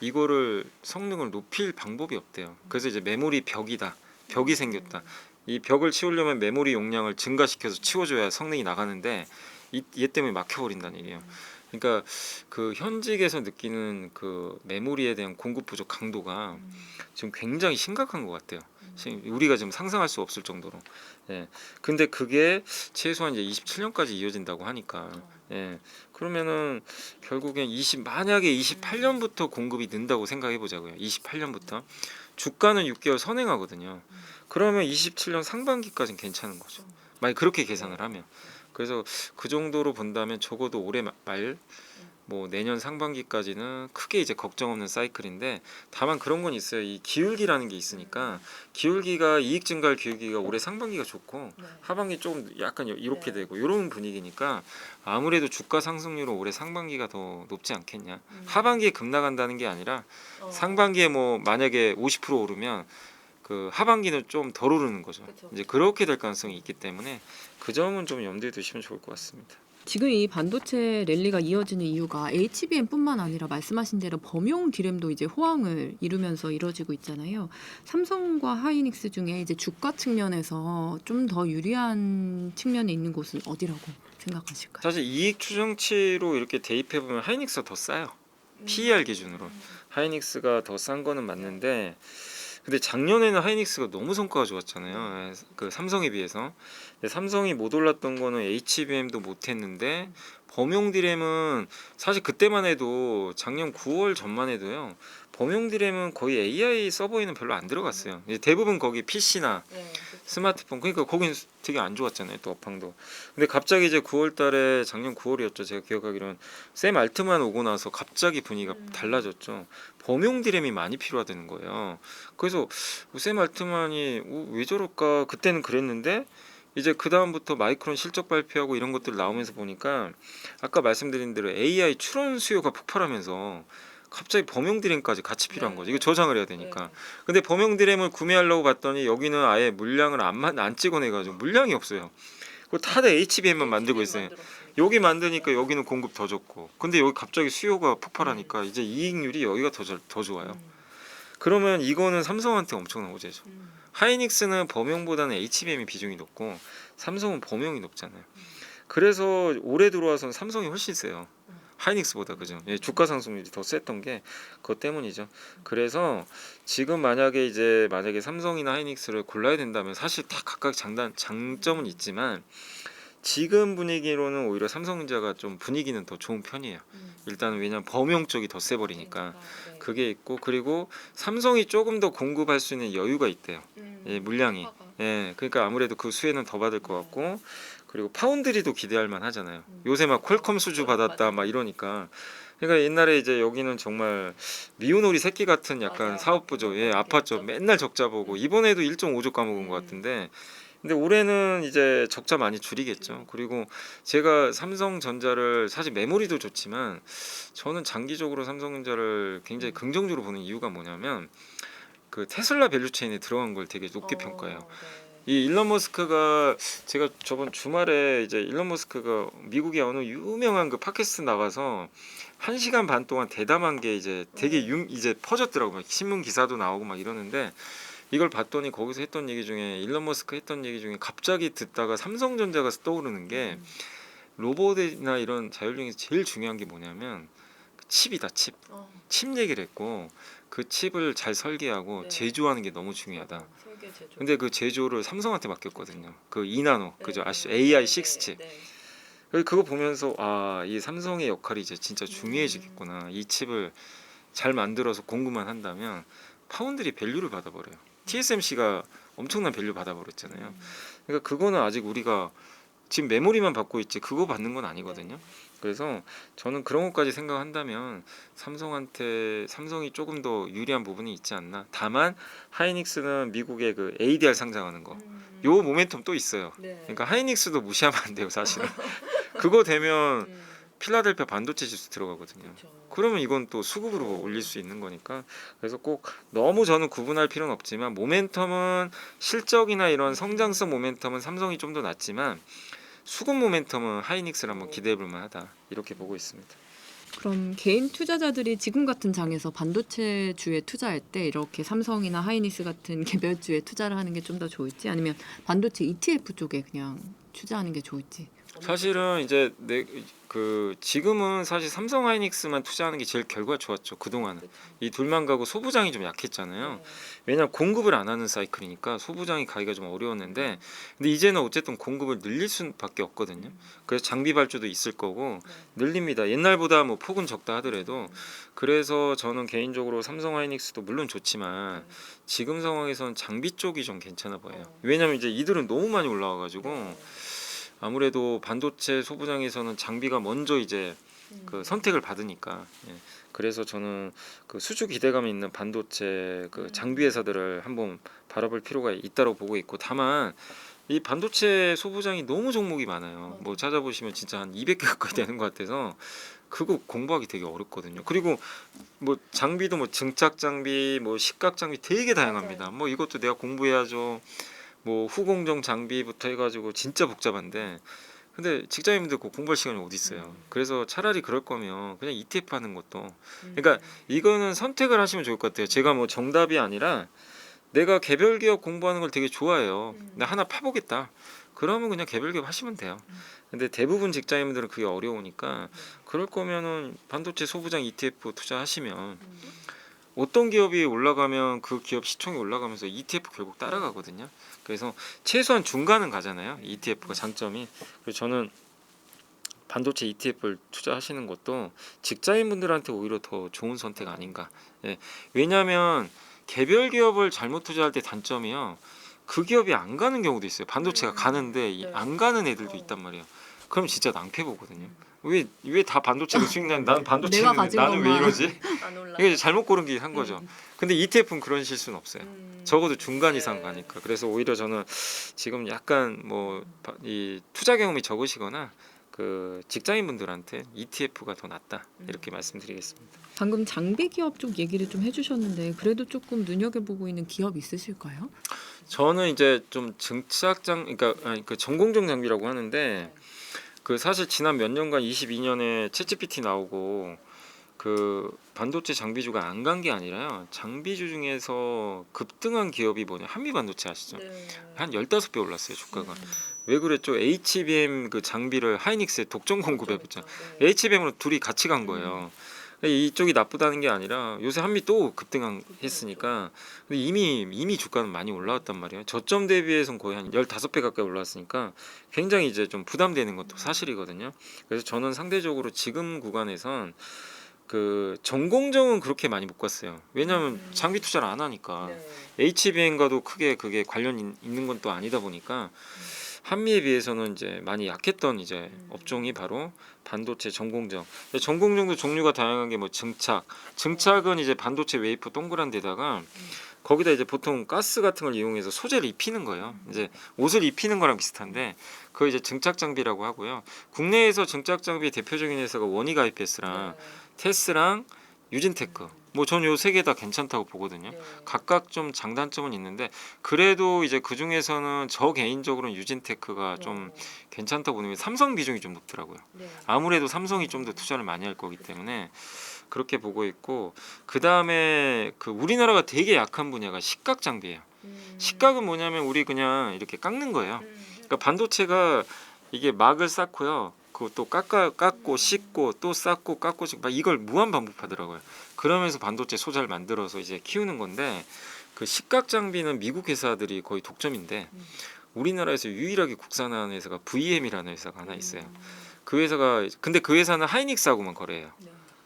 이거를 성능을 높일 방법이 없대요. 그래서 이제 메모리 벽이 생겼다. 이 벽을 치우려면 메모리 용량을 증가시켜서 치워줘야 성능이 나가는데 얘 때문에 막혀버린다는 얘기예요. 그러니까 그 현직에서 느끼는 그 메모리에 대한 공급 부족 강도가 지금 굉장히 심각한 것 같아요. 우리가 지금 상상할 수 없을 정도로. 예. 근데 그게 최소한 이제 27년까지 이어진다고 하니까. 예. 그러면은 결국엔 만약에 28년부터 공급이 는다고 생각해 보자고요. 28년부터 주가는 6개월 선행하거든요. 그러면 27년 상반기까지는 괜찮은 거죠. 만약 그렇게 계산을 하면. 그래서 그 정도로 본다면 적어도 올해 말 뭐 내년 상반기까지는 크게 이제 걱정 없는 사이클인데 다만 그런 건 있어요. 이 기울기라는 게 있으니까 기울기가 이익 증가할 기울기가 올해 상반기가 좋고 하반기 조금 약간 이렇게 되고 이런 분위기니까 아무래도 주가 상승률은 올해 상반기가 더 높지 않겠냐. 하반기에 급 나간다는 게 아니라 상반기에 뭐 만약에 50% 오르면 그 하반기는 좀 덜 오르는 거죠. 이제 그렇게 될 가능성이 있기 때문에 그 점은 좀 염두에 두시면 좋을 것 같습니다. 지금 이 반도체 랠리가 이어지는 이유가 HBM뿐만 아니라 말씀하신 대로 범용 디램도 이제 호황을 이루면서 이루어지고 있잖아요. 삼성과 하이닉스 중에 이제 주가 측면에서 좀 더 유리한 측면에 있는 곳은 어디라고 생각하실까요? 사실 이익 추정치로 이렇게 대입해 보면 하이닉스가 더 싸요. PER 기준으로 하이닉스가 더 싼 거는 맞는데 근데 작년에는 하이닉스가 너무 성과가 좋았잖아요. 그 삼성에 비해서. 근데 삼성이 못 올랐던 거는 HBM도 못 했는데 범용 디램은 사실 그때만 해도 작년 9월 전만 해도요. 범용 디램은 거의 AI 서버에는 별로 안 들어갔어요. 이제 대부분 거기 PC나 스마트폰 그러니까 거긴 되게 안 좋았잖아요. 또 업황도. 근데 갑자기 이제 9월 달에 작년 9월이었죠. 제가 기억하기로는 샘 알트만 오고 나서 갑자기 분위기가 달라졌죠. 범용 디램이 많이 필요하다는 거예요. 그래서 샘 알트만이 왜 저럴까 그때는 그랬는데 이제 그 다음부터 마이크론 실적 발표하고 이런 것들 나오면서 보니까 아까 말씀드린 대로 AI 추론 수요가 폭발하면서 갑자기 범용 디램까지 같이 필요한 거죠. 이거 저장을 해야 되니까. 근데 범용 디램을 구매하려고 봤더니 여기는 아예 물량을 안 찍어내가지고 물량이 없어요. 그거 다들 HBM만 만들고 있어요. 여기 만드니까 여기는 공급 더 좋고. 근데 여기 갑자기 수요가 폭발하니까 이제 이익률이 여기가 더 좋아요. 그러면 이거는 삼성한테 엄청난 호재죠. 하이닉스는 범용보다는 HBM이 비중이 높고 삼성은 범용이 높잖아요. 그래서 올해 들어와서는 삼성이 훨씬 세요. 하이닉스보다 그죠. 예, 주가 상승률이 더 셌던 게 그것 때문이죠. 그래서 지금 만약에 삼성이나 하이닉스를 골라야 된다면 사실 다 각각 장점은 있지만 지금 분위기로는 오히려 삼성전자가 좀 분위기는 더 좋은 편이에요. 일단은 왜냐면 범용 쪽이 더 세버리니까 그게 있고 그리고 삼성이 조금 더 공급할 수 있는 여유가 있대요. 예, 물량이. 예, 그러니까 아무래도 그 수혜는 더 받을 것 같고 그리고 파운드리도 기대할 만 하잖아요. 요새 막 퀄컴 수주 받았다 막 이러니까 그러니까 옛날에 이제 여기는 정말 미운 오리 새끼 같은 약간 사업부죠. 예, 아팠죠. 맨날 적자 보고 이번에도 1.5조 까먹은 것 같은데 근데 올해는 이제 적자 많이 줄이겠죠. 그리고 제가 삼성전자를 사실 메모리도 좋지만 저는 장기적으로 삼성전자를 굉장히 긍정적으로 보는 이유가 뭐냐면 그 테슬라 밸류체인에 들어간 걸 되게 높게 평가해요. 이 일론 머스크가 제가 저번 주말에 이제 일론 머스크가 미국의 어느 유명한 그 팟캐스트 나가서 1시간 반 동안 대담한 게 이제 되게 이제 퍼졌더라고요. 막 신문 기사도 나오고 막 이러는데 이걸 봤더니 거기서 했던 얘기 중에 일론 머스크 했던 얘기 중에 갑자기 듣다가 삼성전자가 떠오르는 게 로봇이나 이런 자율주행에서 제일 중요한 게 뭐냐면 칩이다, 칩. 칩 얘기를 했고 그 칩을 잘 설계하고 네. 제조하는 게 너무 중요하다. 설계 제조. 근데 그 제조를 삼성한테 맡겼거든요. 그 2나노, 네, 그죠? 네, 아시죠? 네, AI6 네, 칩. 네. 그거 보면서 아, 이 삼성의 역할이 이제 진짜 중요해지겠구나. 이 칩을 잘 만들어서 공급만 한다면 파운드리 밸류를 받아버려요. TSMC가 엄청난 밸류 받아버렸잖아요. 그러니까 그거는 아직 우리가 지금 메모리만 받고 있지 그거 받는 건 아니거든요. 그래서 저는 그런 것까지 생각한다면 삼성이 조금 더 유리한 부분이 있지 않나. 다만 하이닉스는 미국의 그 ADR 상장하는 거, 요 모멘텀 또 있어요. 네. 그러니까 하이닉스도 무시하면 안 돼요, 사실은. 그거 되면 필라델피아 반도체 지수 들어가거든요. 그렇죠. 그러면 이건 또 수급으로 올릴 수 있는 거니까. 그래서 꼭 너무 저는 구분할 필요는 없지만 모멘텀은 실적이나 이런 성장성 모멘텀은 삼성이 좀 더 낫지만 수급 모멘텀은 하이닉스를 한번 기대해 볼 만하다. 이렇게 보고 있습니다. 그럼 개인 투자자들이 지금 같은 장에서 반도체주에 투자할 때 이렇게 삼성이나 하이닉스 같은 개별주에 투자를 하는 게 좀 더 좋을지 아니면 반도체 ETF 쪽에 그냥 투자하는 게 좋을지. 사실은 이제 지금은 사실 삼성 하이닉스만 투자하는 게 제일 결과가 좋았죠. 그동안은 이 둘만 가고 소부장이 좀 약했잖아요. 왜냐하면 공급을 안 하는 사이클이니까 소부장이 가기가 좀 어려웠는데 근데 이제는 어쨌든 공급을 늘릴 수밖에 없거든요. 그래서 장비 발주도 있을 거고 늘립니다. 옛날보다 뭐 폭은 적다 하더라도. 그래서 저는 개인적으로 삼성 하이닉스도 물론 좋지만 지금 상황에서는 장비 쪽이 좀 괜찮아 보여요. 왜냐하면 이제 이들은 너무 많이 올라와가지고 아무래도 반도체 소부장에서는 장비가 먼저 이제 그 선택을 받으니까. 예. 그래서 저는 그 수주 기대감이 있는 반도체 그 장비 회사들을 한번 바라볼 필요가 있다고 보고 있고, 다만 이 반도체 소부장이 너무 종목이 많아요. 뭐 찾아보시면 진짜 한 200개 가까이 되는 것 같아서 그거 공부하기 되게 어렵거든요. 그리고 뭐 장비도 뭐 증착 장비, 뭐 식각 장비 되게 다양합니다. 뭐 이것도 내가 공부해야죠. 뭐 후공정 장비부터 해가지고 진짜 복잡한데 근데 직장인분들 그 공부할 시간이 어디 있어요. 그래서 차라리 그럴 거면 그냥 ETF 하는 것도, 그러니까 이거는 선택을 하시면 좋을 것 같아요. 제가 뭐 정답이 아니라 내가 개별 기업 공부하는 걸 되게 좋아해요. 나 하나 파보겠다. 그러면 그냥 개별 기업 하시면 돼요. 근데 대부분 직장인분들은 그게 어려우니까 그럴 거면은 반도체 소부장 ETF 투자하시면 어떤 기업이 올라가면 그 기업 시총이 올라가면서 ETF 결국 따라가거든요. 그래서 최소한 중간은 가잖아요. ETF가 장점이. 그래서 저는 반도체 ETF를 투자하시는 것도 직장인분들한테 오히려 더 좋은 선택 아닌가. 예. 왜냐하면 개별 기업을 잘못 투자할 때 단점이요. 그 기업이 안 가는 경우도 있어요. 반도체가 가는데 안 가는 애들도 있단 말이에요. 그럼 진짜 낭패 보거든요. 왜 다 반도체가 수익 나는 나는 반도체 내가 있는데 가진 나는 왜 것만 이러지? 안 올라. 이게 잘못 고른 게 한 거죠. 근데 ETF는 그런 실수는 없어요. 적어도 중간 이상 가니까. 그래서 오히려 저는 지금 약간 뭐 이 투자 경험이 적으시거나 그 직장인분들한테 ETF가 더 낫다 이렇게 말씀드리겠습니다. 방금 장비 기업 쪽 얘기를 좀 해주셨는데 그래도 조금 눈여겨보고 있는 기업 있으실까요? 저는 이제 좀 증착장, 그러니까 그 전공정 장비라고 하는데 그 사실 지난 몇 년간 22년에 챗GPT 나오고 그 반도체 장비주가 안 간 게 아니라요. 장비주 중에서 급등한 기업이 뭐냐? 한미반도체 아시죠? 한 15배 올랐어요, 주가가. 왜 그랬죠? HBM 그 장비를 하이닉스에 독점 공급해봤죠. HBM으로 둘이 같이 간 거예요. 이쪽이 나쁘다는 게 아니라 요새 한미 또 급등했으니까 근데 이미 주가는 많이 올라왔단 말이에요. 저점 대비해서는 거의 한 15배 가까이 올랐으니까 굉장히 이제 좀 부담되는 것도 사실이거든요. 그래서 저는 상대적으로 지금 구간에선 그 전공정은 그렇게 많이 못 갔어요. 왜냐하면 장비 투자를 안 하니까. HBM과도 크게 그게 관련 있는 건 또 아니다 보니까 한미에 비해서는 이제 많이 약했던 이제 업종이 바로 반도체 전공정. 전공정도 종류가 다양한 게 뭐 증착은 이제 반도체 웨이프 동그란 데다가 거기다 이제 보통 가스 같은 걸 이용해서 소재를 입히는 거예요. 이제 옷을 입히는 거랑 비슷한데 그거 이제 증착 장비라고 하고요. 국내에서 증착 장비 대표적인 회사가 원익아이패스랑 테스랑 유진테크. 뭐 전 요 세 개 다 괜찮다고 보거든요. 각각 좀 장단점은 있는데 그래도 이제 그 중에서는 저 개인적으로는 유진테크가 좀 괜찮다고 보는 게 삼성 비중이 좀 높더라고요. 아무래도 삼성이 좀 더 투자를 많이 할 거기 때문에 그렇게 보고 있고, 그 다음에 그 우리나라가 되게 약한 분야가 식각 장비예요. 식각은 뭐냐면 우리 그냥 이렇게 깎는 거예요. 그러니까 반도체가 이게 막을 쌓고요. 그것도 깎고 씻고 또 쌓고 깎고 씻고 막 이걸 무한 반복하더라고요. 그러면서 반도체 소자를 만들어서 이제 키우는 건데, 그 식각 장비는 미국 회사들이 거의 독점인데 우리나라에서 유일하게 국산하는 회사가 VM이라는 회사가 하나 있어요. 그 회사가 근데 그 회사는 하이닉스하고만 거래해요.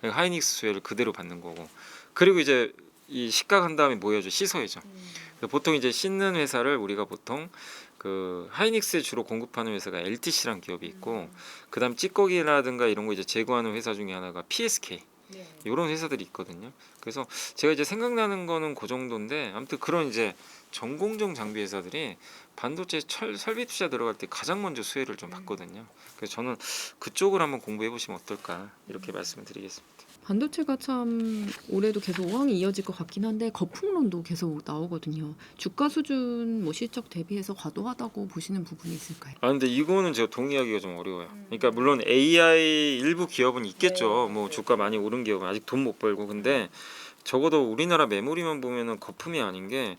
그러니까 하이닉스 수혜를 그대로 받는 거고, 그리고 이제 이 식각한 다음에 뭐 해야죠? 씻어야죠. 보통 이제 씻는 회사를 우리가 보통 그 하이닉스에 주로 공급하는 회사가 LTC라는 기업이 있고, 그다음 찌꺼기라든가 이런 거 이제 제거하는 회사 중에 하나가 PSK. 이런 회사들이 있거든요. 그래서 제가 이제 생각나는 거는 그 정도인데, 아무튼 그런 이제 전공정 장비 회사들이 반도체 설비 투자 들어갈 때 가장 먼저 수혜를 좀 받거든요. 그래서 저는 그쪽을 한번 공부해 보시면 어떨까 이렇게 말씀을 드리겠습니다. 반도체가 참 올해도 계속 호황이 이어질 것 같긴 한데 거품론도 계속 나오거든요. 주가 수준 뭐 실적 대비해서 과도하다고 보시는 부분이 있을까요? 아 근데 이거는 제가 동의하기가 좀 어려워요. 그러니까 물론 AI 일부 기업은 있겠죠. 뭐 주가 많이 오른 기업은 아직 돈 못 벌고. 근데 적어도 우리나라 메모리만 보면은 거품이 아닌 게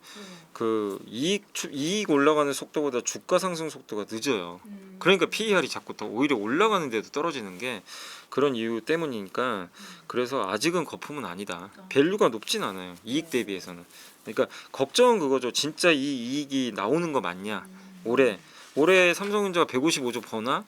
그 이익 올라가는 속도보다 주가 상승 속도가 늦어요. 그러니까 PER이 자꾸 더 오히려 올라가는데도 떨어지는 게 그런 이유 때문이니까, 그래서 아직은 거품은 아니다. 밸류가 높진 않아요. 이익 대비해서는. 그러니까 걱정은 그거죠. 진짜 이 이익이 나오는 거 맞냐? 올해 삼성전자가 155조 버나?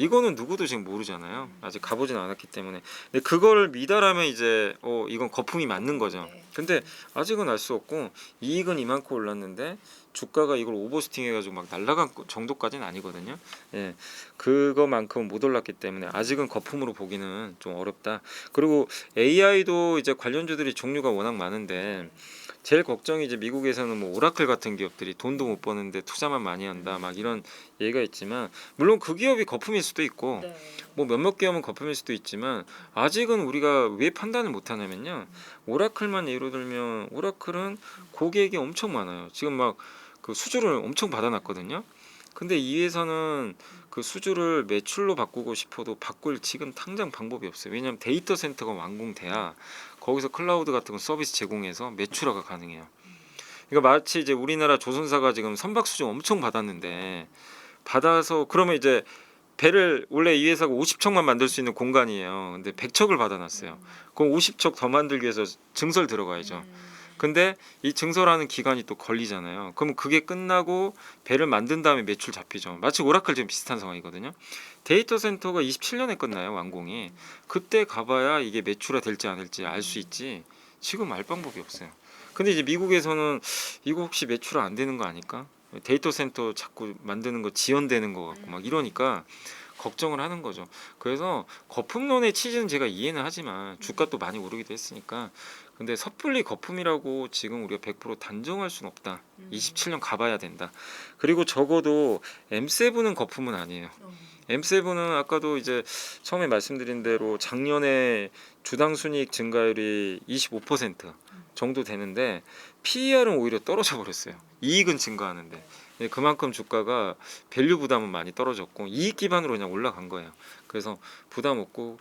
이거는 누구도 지금 모르잖아요. 아직 가보진 않았기 때문에. 근데 그걸 미달하면 이제 이건 거품이 맞는 거죠. 근데 아직은 알 수 없고, 이익은 이만큼 올랐는데 주가가 이걸 오버슈팅 해가지고 막 날아간 정도까지는 아니거든요. 예, 그거만큼 못 올랐기 때문에 아직은 거품으로 보기는 좀 어렵다. 그리고 AI도 이제 관련주들이 종류가 워낙 많은데 제일 걱정이 이제 미국에서는 뭐 오라클 같은 기업들이 돈도 못 버는데 투자만 많이 한다 막 이런 얘기가 있지만, 물론 그 기업이 거품일 수도 있고 뭐 몇몇 기업은 거품일 수도 있지만 아직은 우리가 왜 판단을 못 하냐면요, 오라클만 예로 들면 오라클은 고객이 엄청 많아요. 지금 막 그 수주를 엄청 받아놨거든요. 근데 이 회사는 그 수주를 매출로 바꾸고 싶어도 바꿀 지금 당장 방법이 없어요. 왜냐하면 데이터 센터가 완공돼야 거기서 클라우드 같은 거 서비스 제공해서 매출화가 가능해요. 그러니까 마치 이제 우리나라 조선사가 지금 선박 수주 엄청 받았는데, 받아서 그러면 이제 배를 원래 이 회사가 50척만 만들 수 있는 공간이에요. 근데 100척을 받아놨어요. 그럼 50척 더 만들기 위해서 증설 들어가야죠. 근데 이 증설하는 기간이 또 걸리잖아요. 그럼 그게 끝나고 배를 만든 다음에 매출 잡히죠. 마치 오라클 지금 비슷한 상황이거든요. 데이터 센터가 27년에 끝나요, 완공이. 그때 가봐야 이게 매출화 될지 안 될지 알 수 있지 지금 알 방법이 없어요. 근데 이제 미국에서는 이거 혹시 매출화 안 되는 거 아닐까? 데이터 센터 자꾸 만드는 거 지연되는 거 같고 막 이러니까 걱정을 하는 거죠. 그래서 거품론의 취지는 제가 이해는 하지만 주가 또 많이 오르기도 했으니까, 근데 섣불리 거품이라고 지금 우리가 100% 단정할 수는 없다. 27년 가봐야 된다. 그리고 적어도 M7은 거품은 아니에요. M7은 아까도 이제 처음에 말씀드린 대로 작년에 주당 순이익 증가율이 25% 정도 되는데 PER은 오히려 떨어져 버렸어요. 이익은 증가하는데. 그만큼 주가가 밸류 부담은 많이 떨어졌고 이익 기반으로 그냥 올라간 거예요. 그래서 부담 없고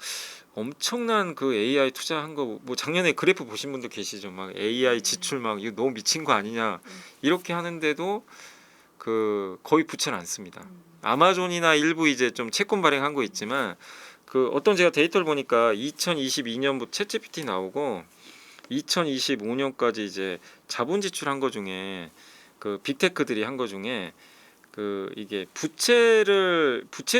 엄청난 그 AI 투자한 거 뭐 작년에 그래프 보신 분도 계시죠. 막 AI 지출 막 이거 너무 미친 거 아니냐 이렇게 하는데도 그 거의 부채는 않습니다. 아마존이나 일부 이제 좀 채권 발행한 거 있지만, 그 어떤 제가 데이터를 보니까 2022년부터 챗GPT 나오고 2025년까지 이제 자본 지출한 거 중에 그 빅테크들이 한 거 중에 그 이게 부채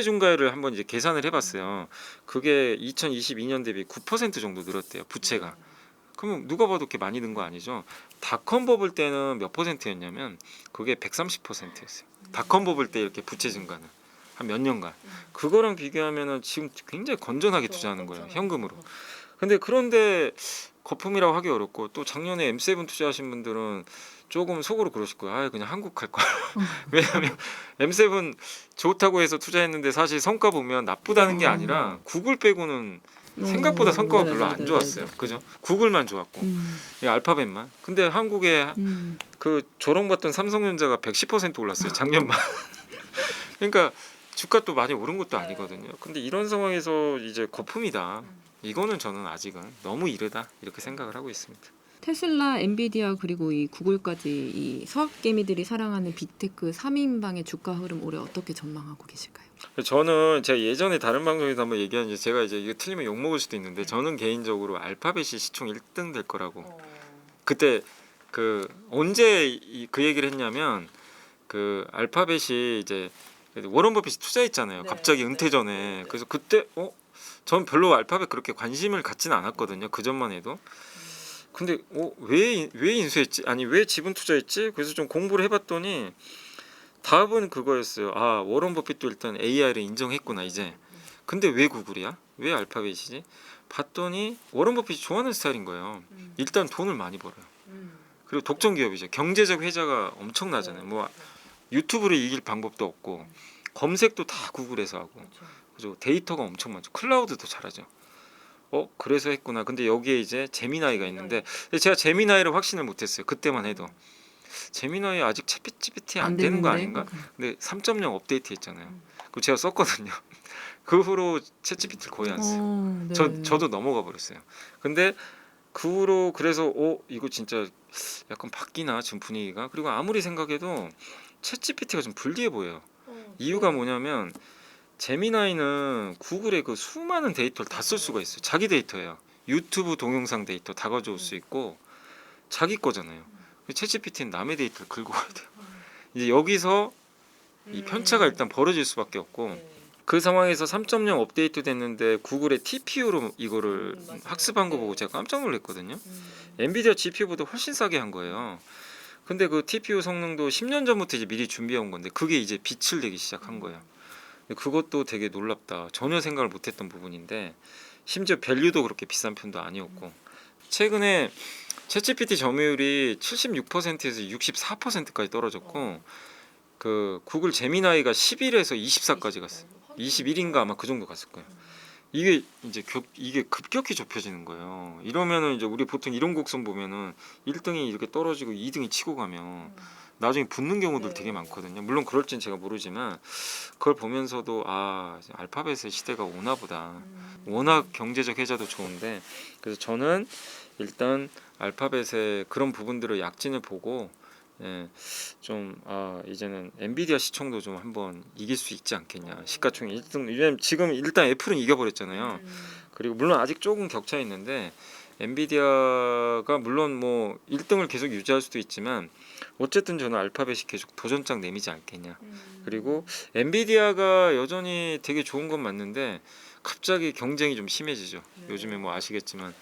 증가율을 한번 이제 계산을 해봤어요. 그게 2022년 대비 9% 정도 늘었대요, 부채가. 그러면 누가 봐도 그렇게 많이 는 거 아니죠. 닷컴 버블 때는 몇 퍼센트였냐면 그게 130%였어요. 닷컴 버블 때 이렇게 부채 증가는 한 몇 년간. 그거랑 비교하면은 지금 굉장히 건전하게 투자하는 거예요, 현금으로. 근데 그런데 거품이라고 하기 어렵고, 또 작년에 M7 투자하신 분들은 조금 속으로 그러실 거예요. 아 그냥 한국 갈 거야. 왜냐하면 M7 좋다고 해서 투자했는데 사실 성과 보면 나쁘다는 게 아니라 구글 빼고는 생각보다 성과가 별로 안 좋았어요. 그죠? 구글만 좋았고 이 알파벳만. 근데 한국에 그 조롱받던 삼성전자가 110% 올랐어요. 작년만. 그러니까 주가 또 많이 오른 것도 아니거든요. 근데 이런 상황에서 이제 거품이다. 이거는 저는 아직은 너무 이르다 이렇게 생각을 하고 있습니다. 테슬라, 엔비디아 그리고 이 구글까지 이 서학개미들이 사랑하는 빅테크 3인방의 주가 흐름 올해 어떻게 전망하고 계실까요? 저는 제가 예전에 다른 방송에서 한번 얘기한 게 제가 이제 이거 틀리면 욕 먹을 수도 있는데 저는 개인적으로 알파벳이 시총 1등 될 거라고. 그때 그 언제 그 얘기를 했냐면 그 알파벳이 이제 워런 버핏이 투자했잖아요. 갑자기 은퇴 전에. 그래서 그때 전 별로 알파벳 그렇게 관심을 갖지는 않았거든요. 그 전만 해도. 근데 왜 인수했지? 아니 왜 지분 투자했지? 그래서 좀 공부를 해봤더니 답은 그거였어요. 아 워런 버핏도 일단 AI를 인정했구나 이제. 근데 왜 구글이야? 왜 알파벳이지? 봤더니 워런 버핏이 좋아하는 스타일인 거예요. 일단 돈을 많이 벌어요. 그리고 독점 기업이죠. 경제적 혜자가 엄청나잖아요. 뭐 유튜브를 이길 방법도 없고 검색도 다 구글에서 하고 그죠? 데이터가 엄청 많죠. 클라우드도 잘하죠. 그래서 했구나. 근데 여기에 이제 제미나이가 있는데 제가 제미나이를 확신을 못했어요. 그때만 해도 제미나이 아직 챗GPT 안 되는 거 아닌가? 근데 3.0 업데이트 했잖아요. 그거 제가 썼거든요. 그 후로 챗GPT를 거의 안 써요. 네. 저도 넘어가 버렸어요. 근데 그 후로 그래서 이거 진짜 약간 바뀌나 지금 분위기가. 그리고 아무리 생각해도 챗GPT가 좀 불리해 보여요. 이유가 뭐냐면 제미나이는 구글의 그 수많은 데이터를 다 쓸 수가 있어요. 자기 데이터예요. 유튜브 동영상 데이터 다 가져올 수 있고 자기 거잖아요. 챗GPT는 남의 데이터를 긁고 가야 돼요. 이제 여기서 이 편차가 일단 벌어질 수밖에 없고 그 상황에서 3.0 업데이트 됐는데 구글의 TPU로 이거를 학습한 거 보고 제가 깜짝 놀랐거든요. 엔비디아 GPU보다 훨씬 싸게 한 거예요. 근데 그 TPU 성능도 10년 전부터 이제 미리 준비해 온 건데 그게 이제 빛을 내기 시작한 거예요. 그것도 되게 놀랍다. 전혀 생각을 못했던 부분인데 심지어 밸류도 그렇게 비싼 편도 아니었고 최근에 챗GPT 점유율이 76%에서 64%까지 떨어졌고 그 구글 제미나이가 11에서 24까지 갔어요. 21인가 아마 그 정도 갔을 거예요. 이게 이제 이게 급격히 좁혀지는 거예요. 이러면은 이제 우리 보통 이런 곡선 보면은 1등이 이렇게 떨어지고 2등이 치고 가면 나중에 붙는 경우들 되게 많거든요. 물론 그럴진 제가 모르지만 그걸 보면서도 알파벳의 시대가 오나 보다. 워낙 경제적 혜자도 좋은데 그래서 저는 일단 알파벳의 그런 부분들을 약진을 보고 이제는 엔비디아 시총도 좀 한번 이길 수 있지 않겠냐. 시가총액 1등. 왜냐면 지금 일단 애플은 이겨버렸잖아요. 그리고 물론 아직 조금 격차 있는데 엔비디아가 물론 뭐 1등을 계속 유지할 수도 있지만 어쨌든 저는 알파벳이 계속 도전장 내미지 않겠냐. 그리고 엔비디아가 여전히 되게 좋은 건 맞는데 갑자기 경쟁이 좀 심해지죠. 요즘에 뭐 아시겠지만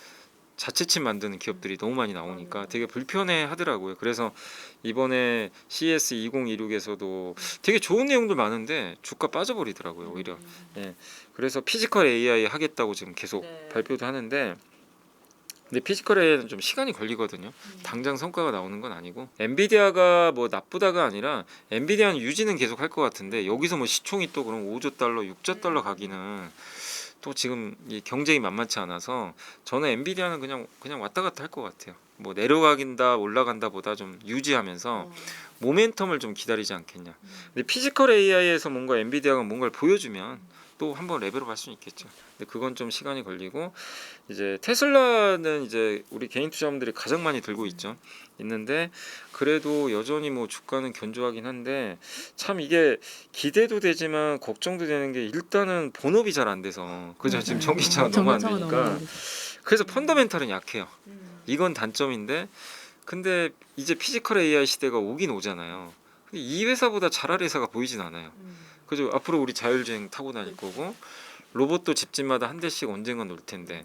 자체칩 만드는 기업들이 너무 많이 나오니까 되게 불편해 하더라고요. 그래서 이번에 CES 2026에서도 되게 좋은 내용들 많은데 주가 빠져버리더라고요. 오히려. 그래서 피지컬 AI 하겠다고 지금 계속 발표도 하는데 근데 피지컬 AI는 좀 시간이 걸리거든요. 당장 성과가 나오는 건 아니고 엔비디아가 뭐 나쁘다가 아니라 엔비디아는 유지는 계속 할 것 같은데 여기서 뭐 시총이 또 그럼 5조 달러, 6조 달러 가기는 또 지금 이 경쟁이 만만치 않아서 저는 엔비디아는 그냥 왔다 갔다 할 것 같아요. 뭐 내려가긴다 올라간다 보다 좀 유지하면서 모멘텀을 좀 기다리지 않겠냐. 근데 피지컬 AI에서 뭔가 엔비디아가 뭔가를 보여주면 또 한번 레벨업 할 수는 있겠죠. 근데 그건 좀 시간이 걸리고 이제 테슬라는 이제 우리 개인 투자자분들이 가장 많이 들고 있는데 그래도 여전히 뭐 주가는 견조하긴 한데 참 이게 기대도 되지만 걱정도 되는 게 일단은 본업이 잘 안 돼서 그죠. 지금 전기차가 너무 안 되니까 그래서 펀더멘탈은 약해요. 이건 단점인데 근데 이제 피지컬 AI 시대가 오긴 오잖아요. 근데 이 회사보다 잘할 회사가 보이진 않아요. 그죠. 앞으로 우리 자율주행 타고 다닐 거고 로봇도 집집마다 한 대씩 언젠간 올 텐데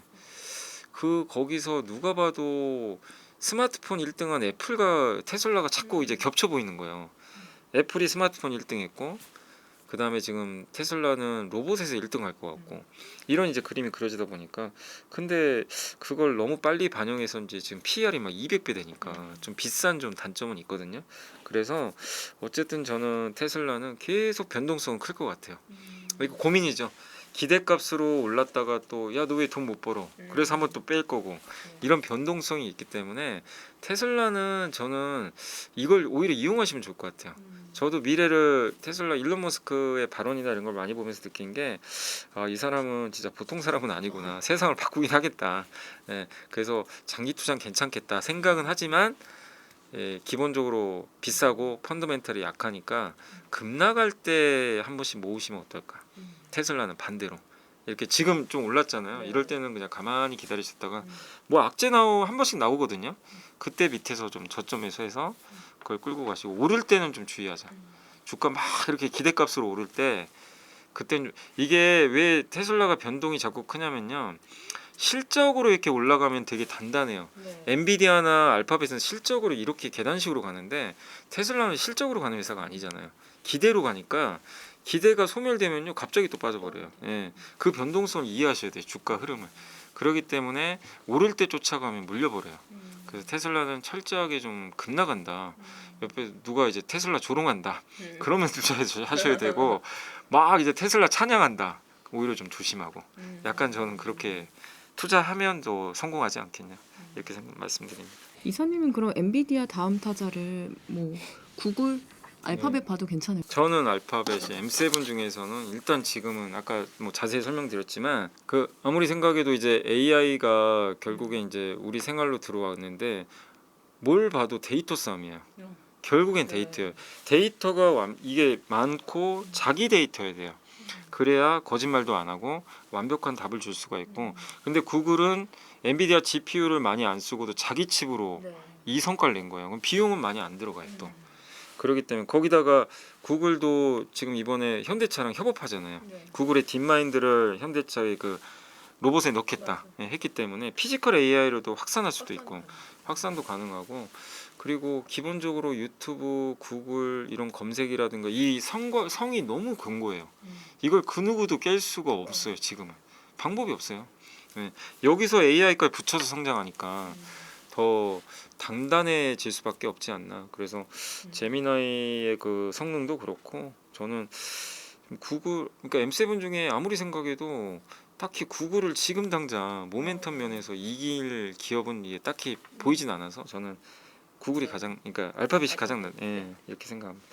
거기서 누가 봐도 스마트폰 1등한 애플과 테슬라가 자꾸 이제 겹쳐 보이는 거예요. 애플이 스마트폰 1등했고 그 다음에 지금 테슬라는 로봇에서 1등 할 것 같고 이런 이제 그림이 그려지다 보니까 근데 그걸 너무 빨리 반영해서 이제 지금 PER이 막 200배 되니까 좀 비싼 좀 단점은 있거든요. 그래서 어쨌든 저는 테슬라는 계속 변동성은 클 것 같아요. 이거 고민이죠. 기대값으로 올랐다가 또 야 너 왜 돈 못 벌어? 그래서 한번 또 뺄 거고 이런 변동성이 있기 때문에 테슬라는 저는 이걸 오히려 이용하시면 좋을 것 같아요. 저도 미래를 테슬라 일론 머스크의 발언이나 이런 걸 많이 보면서 느낀 게 이 사람은 진짜 보통 사람은 아니구나. 세상을 바꾸긴 하겠다. 예, 그래서 장기 투자는 괜찮겠다 생각은 하지만 예, 기본적으로 비싸고 펀더멘털이 약하니까 급락할 때 한 번씩 모으시면 어떨까? 테슬라는 반대로 이렇게 지금 좀 올랐잖아요. 이럴 때는 그냥 가만히 기다리셨다가 뭐 악재 한 번씩 나오거든요. 그때 밑에서 좀 저점에서 해서 그걸 끌고 가시고 오를 때는 좀 주의하자. 주가 막 이렇게 기대값으로 오를 때 그때는 이게 왜 테슬라가 변동이 자꾸 크냐면요. 실적으로 이렇게 올라가면 되게 단단해요. 엔비디아나 알파벳은 실적으로 이렇게 계단식으로 가는데 테슬라는 실적으로 가는 회사가 아니잖아요. 기대로 가니까 기대가 소멸되면요 갑자기 또 빠져버려요. 예, 그 변동성을 이해하셔야 돼요. 주가 흐름을. 그렇기 때문에 오를 때 쫓아가면 물려버려요. 그래서 테슬라는 철저하게 좀 급나간다. 옆에 누가 이제 테슬라 조롱한다. 그러면 투자하셔야 되고 막 이제 테슬라 찬양한다. 오히려 좀 조심하고. 약간 저는 그렇게 투자하면 더 성공하지 않겠냐 이렇게 말씀드립니다. 이사님은 그럼 엔비디아 다음 타자를 뭐 구글, 알파벳 봐도 괜찮을까요? 저는 알파벳이 M7 중에서는 일단 지금은 아까 뭐 자세히 설명드렸지만 그 아무리 생각해도 이제 AI가 결국에 이제 우리 생활로 들어왔는데 뭘 봐도 데이터 싸움이에요. 결국엔 데이터예요. 데이터가 이게 많고 자기 데이터여야 돼요. 그래야 거짓말도 안 하고 완벽한 답을 줄 수가 있고 근데 구글은 엔비디아 GPU를 많이 안 쓰고도 자기 칩으로 이 성과를 낸 거예요. 그럼 비용은 많이 안 들어가요 또. 그렇기 때문에 거기다가 구글도 지금 이번에 현대차랑 협업하잖아요. 구글의 딥마인드를 현대차의 그 로봇에 넣겠다 했기 때문에 피지컬 AI로도 확산할 수도 있고 확산도 가능하고 그리고 기본적으로 유튜브, 구글 이런 검색이라든가 이 성이 너무 견고해요. 이걸 그 누구도 깰 수가 없어요. 지금은 방법이 없어요. 네. 여기서 AI까지 붙여서 성장하니까 더 단단해질 수밖에 없지 않나. 그래서 제미나이의 그 성능도 그렇고 저는 구글 그러니까 M7 중에 아무리 생각해도 딱히 구글을 지금 당장 모멘텀 면에서 이길 기업은 이게 딱히 보이진 않아서 저는 구글이 가장 그러니까 알파벳이 가장 이렇게 생각합니다.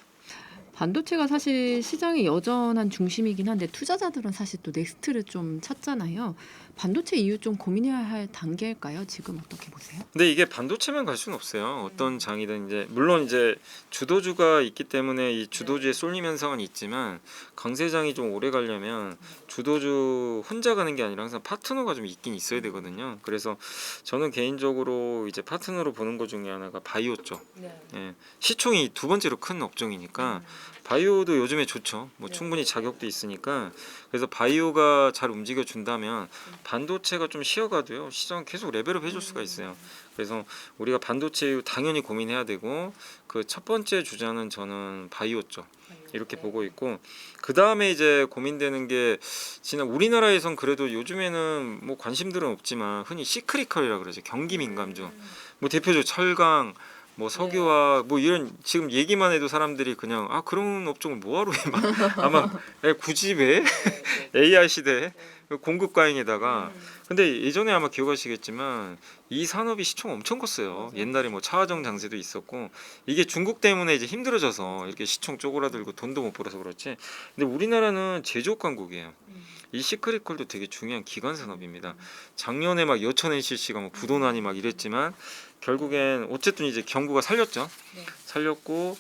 반도체가 사실 시장의 여전한 중심이긴 한데 투자자들은 사실 또 넥스트를 좀 찾잖아요. 반도체 이후 좀 고민해야 할 단계일까요? 지금 어떻게 보세요? 근데 이게 반도체만 갈 수는 없어요. 어떤 장이든 이제 물론 이제 주도주가 있기 때문에 이 주도주의 쏠림 현상은 있지만 강세장이 좀 오래 가려면 주도주 혼자 가는 게 아니라 항상 파트너가 좀 있긴 있어야 되거든요. 그래서 저는 개인적으로 이제 파트너로 보는 것 중에 하나가 바이오 쪽. 예, 시총이 두 번째로 큰 업종이니까 바이오도 요즘에 좋죠. 뭐 충분히 자격도 있으니까 그래서 바이오가 잘 움직여 준다면 반도체가 좀 쉬어가도요 시장 계속 레벨업 해줄 수가 있어요. 그래서 우리가 반도체 당연히 고민해야 되고 그 첫 번째 주자는 저는 바이오 쪽 이렇게 보고 있고 그 다음에 이제 고민되는 게 지난 우리나라에선 그래도 요즘에는 뭐 관심들은 없지만 흔히 시크리컬이라 그러죠. 경기 민감주 뭐 대표적으로 철강 뭐 석유화 뭐 이런 지금 얘기만 해도 사람들이 그냥 그런 업종을 뭐하러 해 막 아마 굳이 왜 AI 시대에 공급 과잉에다가 근데 예전에 아마 기억하시겠지만 이 산업이 시총 엄청 컸어요. 옛날에 뭐 차화정 장세도 있었고 이게 중국 때문에 이제 힘들어져서 이렇게 시총 쪼그라들고 돈도 못 벌어서 그렇지. 근데 우리나라는 제조업 강국이에요. 이 시크릿컬도 되게 중요한 기관 산업입니다. 작년에 막 여천 NCC가 뭐 부도나니 막 이랬지만 결국엔 어쨌든 이제 정부가 살렸죠. 살렸고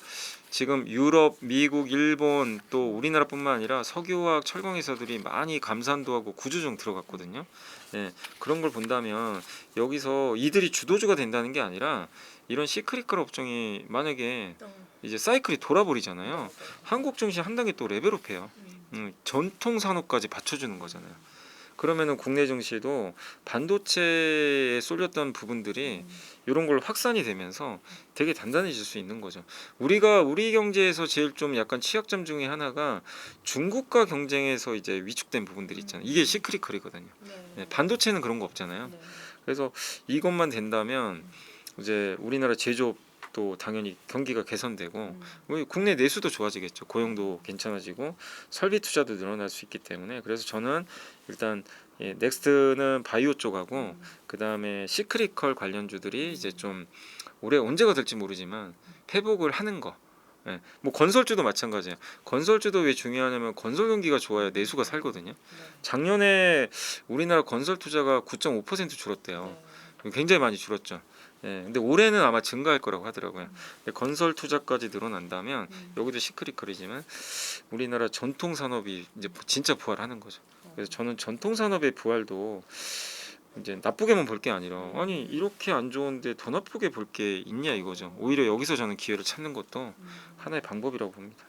지금 유럽, 미국, 일본 또 우리나라뿐만 아니라 석유화학 철강 회사들이 많이 감산도 하고 구조조 들어갔거든요. 예, 그런 걸 본다면 여기서 이들이 주도주가 된다는 게 아니라 이런 시크릿컬 업종이 만약에 이제 사이클이 돌아버리잖아요. 한국 증시 한 단계 또 레벨업해요. 전통 산업까지 받쳐주는 거잖아요. 그러면은 국내 증시도 반도체에 쏠렸던 부분들이 이런 걸로 확산이 되면서 되게 단단해질 수 있는 거죠. 우리 경제에서 제일 좀 약간 취약점 중에 하나가 중국과 경쟁에서 이제 위축된 부분들이 있잖아요. 이게 시크리컬이거든요. 네, 반도체는 그런 거 없잖아요. 그래서 이것만 된다면 이제 우리나라 제조업도 당연히 경기가 개선되고 우리 국내 내수도 좋아지겠죠. 고용도 괜찮아지고 설비 투자도 늘어날 수 있기 때문에 그래서 저는 일단 넥스트는 바이오 쪽하고 그 다음에 시크리컬 관련주들이 이제 좀 올해 언제가 될지 모르지만 회복을 하는 거. 예, 뭐 건설주도 마찬가지예요. 건설주도 왜 중요하냐면 건설 경기가 좋아야 내수가 살거든요. 작년에 우리나라 건설 투자가 9.5% 줄었대요. 굉장히 많이 줄었죠. 예, 근데 올해는 아마 증가할 거라고 하더라고요. 근데 건설 투자까지 늘어난다면 여기도 시크리컬이지만 우리나라 전통 산업이 이제 진짜 부활하는 거죠. 그래서 저는 전통 산업의 부활도 이제 나쁘게만 볼 게 아니라 아니 이렇게 안 좋은데 더 나쁘게 볼 게 있냐 이거죠. 오히려 여기서 저는 기회를 찾는 것도 하나의 방법이라고 봅니다.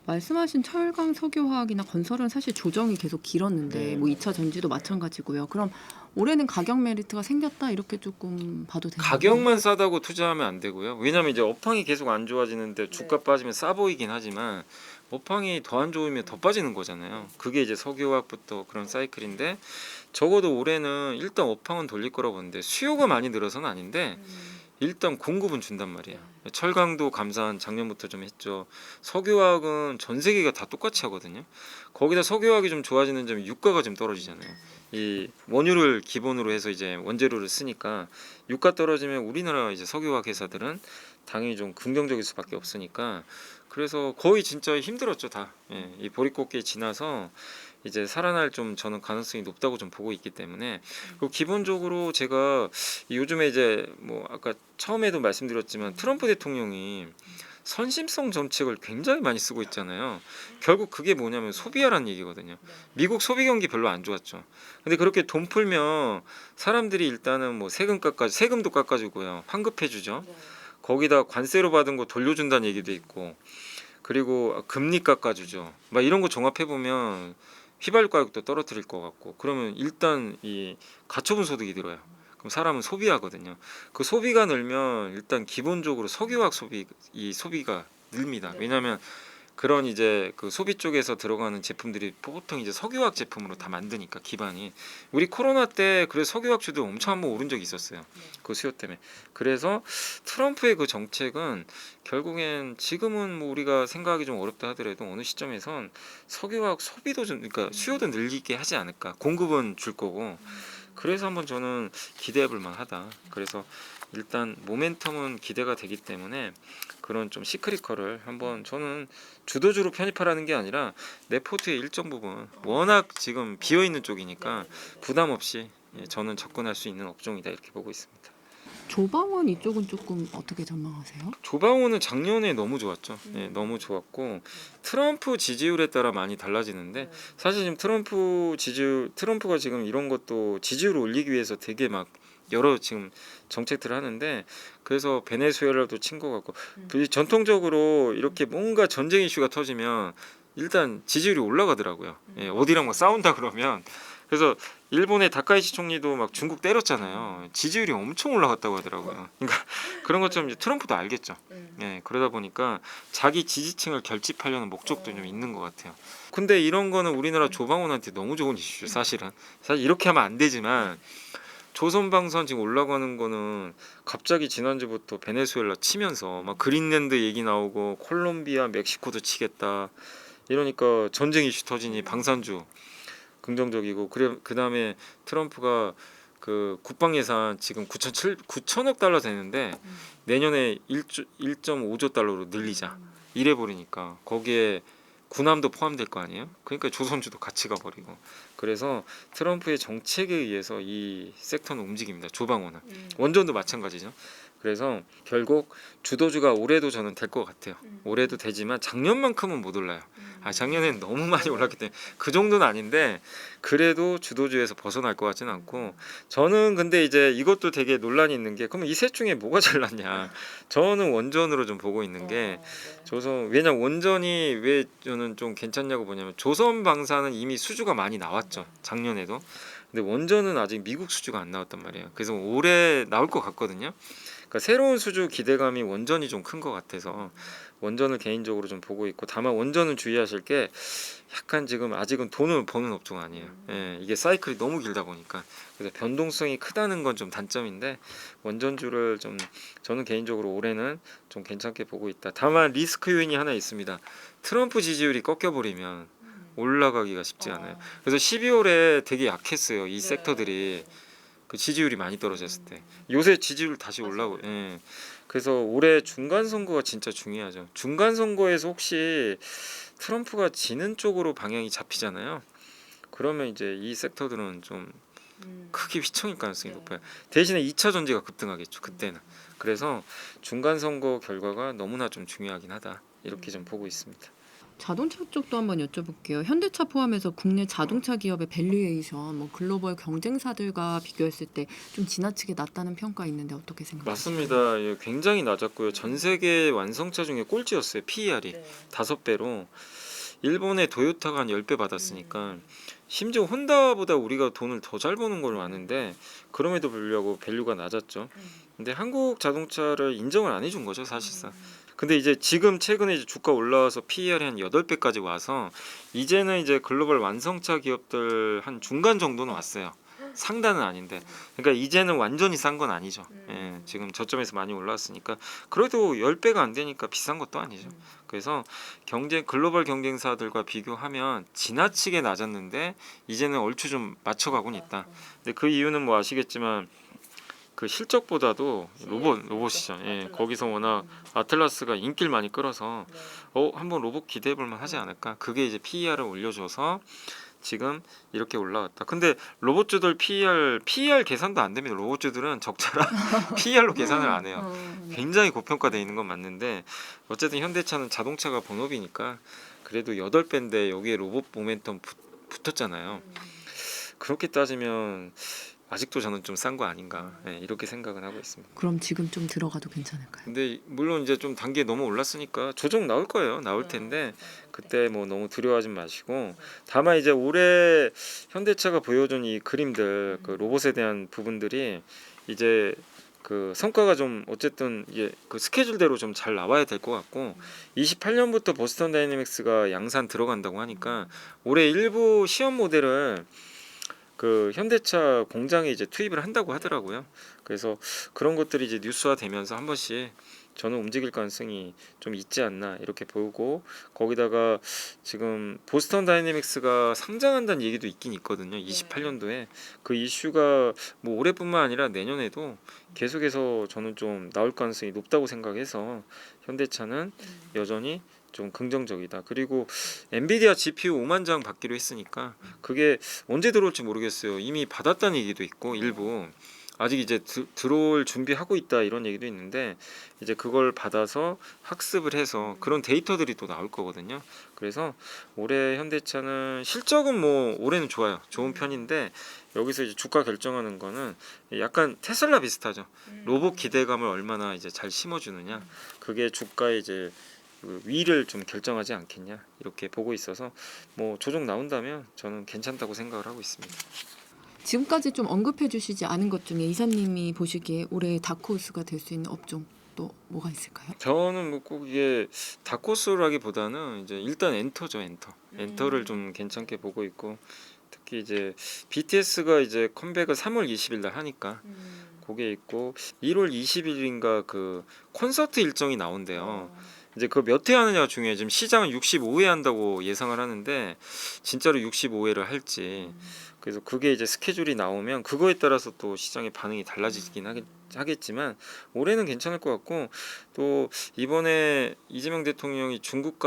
말씀하신 철강, 석유화학이나 건설은 사실 조정이 계속 길었는데 네. 뭐 2차 전지도 마찬가지고요. 그럼 올해는 가격 메리트가 생겼다 이렇게 조금 봐도 되나요? 가격만 싸다고 투자하면 안 되고요. 왜냐하면 이제 업황이 계속 안 좋아지는데 주가 빠지면 싸 보이긴 하지만 업황이 더 안 좋으면 더 빠지는 거잖아요. 그게 이제 석유화학부터 그런 사이클인데 적어도 올해는 일단 업황은 돌릴 거라고 보는데 수요가 많이 늘어서는 아닌데 일단 공급은 준단 말이에요. 철강도 감산 작년부터 좀 했죠. 석유화학은 전 세계가 다 똑같이 하거든요. 거기다 석유화학이 좀 좋아지는 점이 유가가 좀 떨어지잖아요. 이 원유를 기본으로 해서 이제 원재료를 쓰니까 유가 떨어지면 우리나라 이제 석유화학 회사들은 당연히 좀 긍정적일 수밖에 없으니까 그래서 거의 진짜 힘들었죠 다. 예, 이 보릿고개 지나서 이제 살아날 좀 저는 가능성이 높다고 좀 보고 있기 때문에 그리고 기본적으로 제가 요즘에 이제 뭐 아까 처음에도 말씀드렸지만 트럼프 대통령이 선심성 정책을 굉장히 많이 쓰고 있잖아요. 결국 그게 뭐냐면 소비하라는 얘기거든요. 미국 소비 경기 별로 안 좋았죠. 근데 그렇게 돈 풀면 사람들이 일단은 뭐 세금도 깎아주고요. 환급해주죠. 거기다 관세로 받은 거 돌려준다는 얘기도 있고 그리고 금리 깎아주죠. 막 이런 거 종합해 보면 휘발유 가격도 떨어뜨릴 것 같고 그러면 일단 이 가처분 소득이 들어요. 그럼 사람은 소비하거든요. 그 소비가 늘면 일단 기본적으로 석유화학 소비가 늘립니다. 왜냐하면 그런 이제 그 소비 쪽에서 들어가는 제품들이 보통 이제 석유화학 제품으로 다 만드니까 기반이 우리 코로나 때 그래서 석유화학주도 엄청 한번 오른 적이 있었어요. 그 수요 때문에. 그래서 트럼프의 그 정책은 결국엔 지금은 뭐 우리가 생각하기 좀 어렵다 하더라도 어느 시점에선 석유화학 소비도 좀 그러니까 수요도 늘리게 하지 않을까. 공급은 줄 거고. 그래서 한번 저는 기대해 볼 만하다. 그래서 일단 모멘텀은 기대가 되기 때문에 그런 좀 시크릿컬을 한번 저는 주도주로 편입하라는 게 아니라 내 포트의 일정 부분 워낙 지금 비어 있는 쪽이니까 부담 없이 저는 접근할 수 있는 업종이다 이렇게 보고 있습니다. 조방원 이쪽은 조금 어떻게 전망하세요? 조방호는 작년에 너무 좋았죠. 너무 좋았고 트럼프 지지율에 따라 많이 달라지는데 사실 지금 트럼프가 지금 이런 것도 지지율을 올리기 위해서 되게 막 여러 지금 정책들을 하는데 그래서 베네수엘라도 친 것 같고 전통적으로 이렇게 뭔가 전쟁 이슈가 터지면 일단 지지율이 올라가더라고요. 어디랑 뭐 싸운다 그러면 그래서 일본의 다카이시 총리도 막 중국 때렸잖아요. 지지율이 엄청 올라갔다고 하더라고요. 그러니까 그런 것처럼 이제 트럼프도 알겠죠. 그러다 보니까 자기 지지층을 결집하려는 목적도 좀 있는 것 같아요. 근데 이런 거는 우리나라 조방원한테 너무 좋은 이슈죠. 사실 이렇게 하면 안 되지만 조선방선 지금 올라가는 거는 갑자기 지난주부터 베네수엘라 치면서 막 그린랜드 얘기 나오고 콜롬비아, 멕시코도 치겠다. 이러니까 전쟁 이슈 터지니 방산주 긍정적이고 그 다음에 트럼프가 그 국방 예산 지금 9천억 달러 되는데 내년에 1.5조 달러로 늘리자 이래 버리니까 거기에 군함도 포함될 거 아니에요? 그러니까 조선주도 같이 가버리고 그래서 트럼프의 정책에 의해서 이 섹터는 움직입니다. 조방호는 원전도 마찬가지죠. 그래서 결국 주도주가 올해도 저는 될 것 같아요. 올해도 되지만 작년만큼은 못 올라요. 작년엔 너무 많이 올랐기 때문에 그 정도는 아닌데 그래도 주도주에서 벗어날 것 같지는 않고 저는 근데 이제 이것도 되게 논란이 있는 게 그러면 이 셋 중에 뭐가 잘났냐? 저는 원전으로 좀 보고 있는 게 조선 왜냐면 원전이 왜 저는 좀 괜찮냐고 보냐면 조선 방사는 이미 수주가 많이 나왔죠. 작년에도. 근데 원전은 아직 미국 수주가 안 나왔단 말이에요. 그래서 올해 나올 것 같거든요. 그러니까 새로운 수주 기대감이 원전이 좀 큰 것 같아서 원전을 개인적으로 좀 보고 있고 다만 원전은 주의하실 게 약간 지금 아직은 돈을 버는 업종 아니에요. 예, 이게 사이클이 너무 길다 보니까 그래서 변동성이 크다는 건 좀 단점인데 원전주를 좀 저는 개인적으로 올해는 좀 괜찮게 보고 있다. 다만 리스크 요인이 하나 있습니다. 트럼프 지지율이 꺾여버리면 올라가기가 쉽지 않아요. 그래서 12월에 되게 약했어요. 이 섹터들이 그 지지율이 많이 떨어졌을 때 요새 지지율 다시 올라오고 예. 그래서 올해 중간 선거가 진짜 중요하죠. 중간 선거에서 혹시 트럼프가 지는 쪽으로 방향이 잡히잖아요. 그러면 이제 이 섹터들은 좀 크게 휘청일 가능성이 높아요. 대신에 2차 전지가 급등하겠죠. 그때는. 그래서 중간 선거 결과가 너무나 좀 중요하긴 하다. 이렇게 좀 보고 있습니다. 자동차 쪽도 한번 여쭤볼게요. 현대차 포함해서 국내 자동차 기업의 밸류에이션, 뭐 글로벌 경쟁사들과 비교했을 때 좀 지나치게 낮다는 평가 있는데 어떻게 생각하세요? 맞습니다. 예, 굉장히 낮았고요. 전 세계 완성차 중에 꼴찌였어요. PER이 5배로 일본의 토요타가 한 10배 받았으니까 심지어 혼다보다 우리가 돈을 더 잘 버는 걸로 아는데 그럼에도 불구하고 밸류가 낮았죠. 근데 한국 자동차를 인정을 안 해준 거죠 사실상. 근데 이제 지금 최근에 이제 주가 올라와서 PER이 한 8배까지 와서 이제는 이제 글로벌 완성차 기업들 한 중간 정도는 왔어요. 상단은 아닌데 그러니까 이제는 완전히 싼 건 아니죠. 예, 지금 저점에서 많이 올라왔으니까 그래도 10배가 안 되니까 비싼 것도 아니죠. 그래서 글로벌 경쟁사들과 비교하면 지나치게 낮았는데 이제는 얼추 좀 맞춰가곤 있다. 근데 그 이유는 뭐 아시겠지만 그 실적보다도 로봇이죠. 예, 거기서 워낙 아틀라스가 인기를 많이 끌어서 한번 로봇 기대해 볼 만하지 않을까. 그게 이제 PER을 올려줘서 지금 이렇게 올라왔다. 근데 로봇주들 PER 계산도 안 됩니다. 로봇주들은 적자라 PER로 계산을 안 해요. 굉장히 고평가되어 있는 건 맞는데 어쨌든 현대차는 자동차가 본업이니까 그래도 8배인데 여기에 로봇 모멘텀 붙었잖아요. 그렇게 따지면 아직도 저는 좀 싼 거 아닌가 이렇게 생각은 하고 있습니다. 그럼 지금 좀 들어가도 괜찮을까요? 근데 물론 이제 좀 단계 너무 올랐으니까 조정 나올 거예요. 나올 텐데 그때 뭐 너무 두려워하지 마시고 다만 이제 올해 현대차가 보여준 이 그림들 그 로봇에 대한 부분들이 이제 그 성과가 좀 어쨌든 이게 그 스케줄대로 좀 잘 나와야 될 것 같고 28년부터 보스턴 다이내믹스가 양산 들어간다고 하니까 올해 일부 시험 모델을 그 현대차 공장에 이제 투입을 한다고 하더라고요. 그래서 그런 것들이 이제 뉴스화되면서 한 번씩 저는 움직일 가능성이 좀 있지 않나 이렇게 보고 거기다가 지금 보스턴 다이내믹스가 상장한다는 얘기도 있긴 있거든요. 28년도에 그 이슈가 뭐 올해뿐만 아니라 내년에도 계속해서 저는 좀 나올 가능성이 높다고 생각해서 현대차는 여전히 좀 긍정적이다. 그리고 엔비디아 GPU 5만 장 받기로 했으니까 그게 언제 들어올지 모르겠어요. 이미 받았다는 얘기도 있고 일부 아직 이제 들어올 준비하고 있다 이런 얘기도 있는데 이제 그걸 받아서 학습을 해서 그런 데이터들이 또 나올 거거든요. 그래서 올해 현대차는 실적은 뭐 올해는 좋아요. 좋은 편인데 여기서 이제 주가 결정하는 거는 약간 테슬라 비슷하죠. 로봇 기대감을 얼마나 이제 잘 심어주느냐. 그게 주가에 이제 그 위를 좀 결정하지 않겠냐 이렇게 보고 있어서 뭐 조정 나온다면 저는 괜찮다고 생각을 하고 있습니다. 지금까지 좀 언급해 주시지 않은 것 중에 이사님이 보시기에 올해 다크호스가 될 수 있는 업종 또 뭐가 있을까요? 저는 뭐 꼭 이게 다코스라기보다는 이제 일단 엔터죠. 엔터를 좀 괜찮게 보고 있고 특히 이제 BTS가 이제 컴백을 3월 20일 날 하니까 그게 있고 1월 20일인가 그 콘서트 일정이 나온대요. 이제 그 몇 회 하느냐가 중요해. 지금 시장은 65회 한다고 예상을 하는데 진짜로 65회를 할지. 그래서 그게 이제 스케줄이 나오면 그거에 따라서 또 시장의 반응이 달라지긴 하겠지만 올해는 괜찮을 것 같고 또 이번에 이재명 대통령이 중국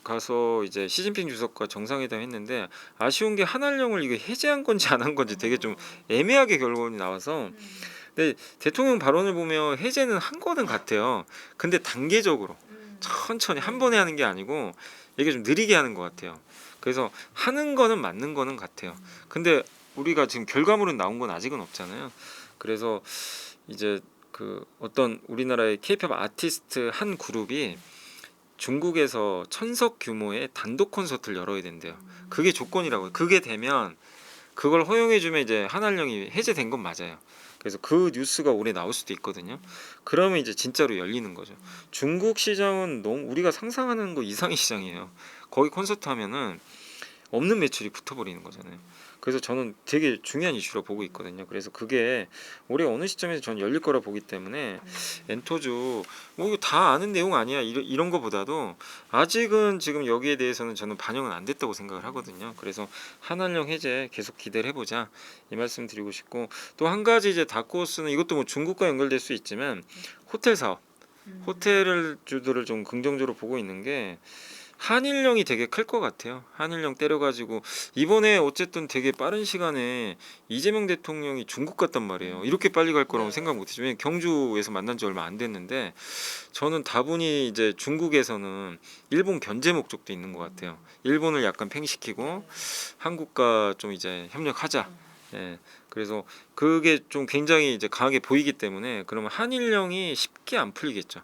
가서 이제 시진핑 주석과 정상회담 했는데 아쉬운 게 한알령을 이게 해제한 건지 안 한 건지 되게 좀 애매하게 결론이 나와서 근데 대통령 발언을 보면 해제는 한 거는 같아요. 근데 단계적으로 천천히 한 번에 하는 게 아니고 이게 좀 느리게 하는 것 같아요. 그래서 하는 거는 맞는 거는 같아요. 근데 우리가 지금 결과물은 나온 건 아직은 없잖아요. 그래서 이제 그 어떤 우리나라의 케이팝 아티스트 한 그룹이 중국에서 1,000석 규모의 단독 콘서트를 열어야 된대요. 그게 조건이라고요. 그게 되면 그걸 허용해주면 이제 한한령이 해제된 건 맞아요. 그래서 그 뉴스가 올해 나올 수도 있거든요. 그러면 이제 진짜로 열리는 거죠. 중국 시장은 너무 우리가 상상하는 거 이상의 시장이에요. 거기 콘서트 하면은 없는 매출이 붙어버리는 거잖아요. 그래서 저는 되게 중요한 이슈로 보고 있거든요. 그래서 그게 올해 어느 시점에서 저는 열릴 거라 보기 때문에 엔터주 뭐 이거 다 아는 내용 아니야 이런 거보다도 아직은 지금 여기에 대해서는 저는 반영은 안 됐다고 생각을 하거든요. 그래서 한한령 해제 계속 기대를 해보자 이 말씀 드리고 싶고 또 한 가지 이제 다크호스는 이것도 뭐 중국과 연결될 수 있지만 호텔 사업 호텔을 주들을 좀 긍정적으로 보고 있는 게 한일령이 되게 클 것 같아요. 한일령 때려가지고 이번에 어쨌든 되게 빠른 시간에 이재명 대통령이 중국 갔단 말이에요. 이렇게 빨리 갈 거라고 생각 못했죠. 왜냐면 경주에서 만난 지 얼마 안 됐는데 저는 다분히 이제 중국에서는 일본 견제 목적도 있는 것 같아요. 일본을 약간 팽시키고 한국과 좀 이제 협력하자. 예. 그래서 그게 좀 굉장히 이제 강하게 보이기 때문에 그러면 한일령이 쉽게 안 풀리겠죠.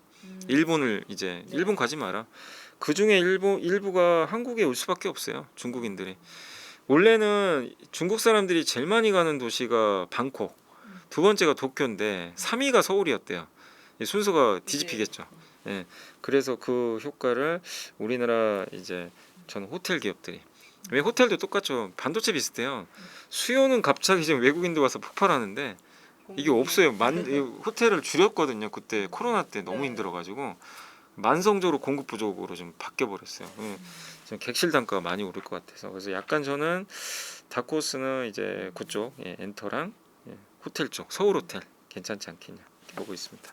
일본을 이제 일본 가지 마라. 그 중에 일부가 한국에 올 수밖에 없어요. 중국인들이. 원래는 중국 사람들이 제일 많이 가는 도시가 방콕, 두 번째가 도쿄인데 3위가 서울이었대요. 이 순서가 뒤집히겠죠. 예. 그래서 그 효과를 우리나라 이제 저는 호텔 기업들이 왜 호텔도 똑같죠. 반도체 비슷해요. 수요는 갑자기 지금 외국인들 와서 폭발하는데 이게 없어요. 호텔을 줄였거든요. 그때 코로나 때 너무 힘들어가지고 만성적으로 공급 부족으로 좀 바뀌어 버렸어요. 지금 객실 단가가 많이 오를 것 같아서 그래서 약간 저는 다크호스는 이제 그쪽 엔터랑 호텔 쪽 서울 호텔 괜찮지 않겠냐 이렇게 보고 있습니다.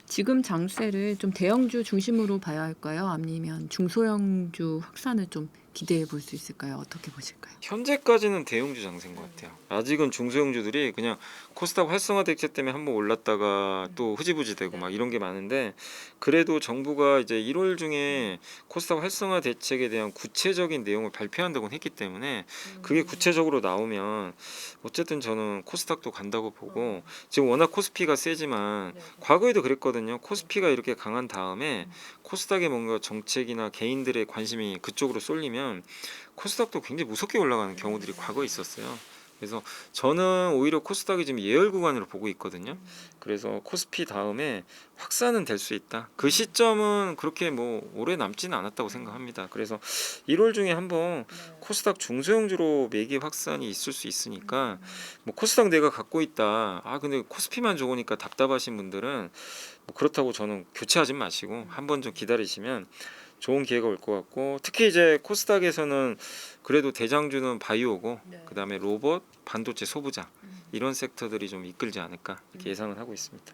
지금 장세를 좀 대형주 중심으로 봐야 할까요? 아니면 중소형주 확산을 좀 기대해 볼 수 있을까요? 어떻게 보실까요? 현재까지는 대형주 장세인 것 같아요. 아직은 중소형주들이 그냥 코스닥 활성화 대책 때문에 한번 올랐다가 또 흐지부지 되고 막 이런 게 많은데 그래도 정부가 이제 1월 중에 코스닥 활성화 대책에 대한 구체적인 내용을 발표한다고 했기 때문에 그게 구체적으로 나오면 어쨌든 저는 코스닥도 간다고 보고 지금 워낙 코스피가 세지만 과거에도 그랬거든요. 코스피가 이렇게 강한 다음에 코스닥에 뭔가 정책이나 개인들의 관심이 그쪽으로 쏠리면 코스닥도 굉장히 무섭게 올라가는 경우들이 과거에 있었어요. 그래서 저는 오히려 코스닥이 지금 예열 구간으로 보고 있거든요. 그래서 코스피 다음에 확산은 될 수 있다. 그 시점은 그렇게 뭐 오래 남지는 않았다고 생각합니다. 그래서 1월 중에 한번 코스닥 중소형주로 매기 확산이 있을 수 있으니까 뭐 코스닥 내가 갖고 있다. 아 근데 코스피만 좋으니까 답답하신 분들은 뭐 그렇다고 저는 교체하지 마시고 한번 좀 기다리시면 좋은 기회가 올 것 같고 특히 이제 코스닥에서는 그래도 대장주는 바이오고 그다음에 로봇, 반도체 소부장 이런 섹터들이 좀 이끌지 않을까 이렇게 예상을 하고 있습니다.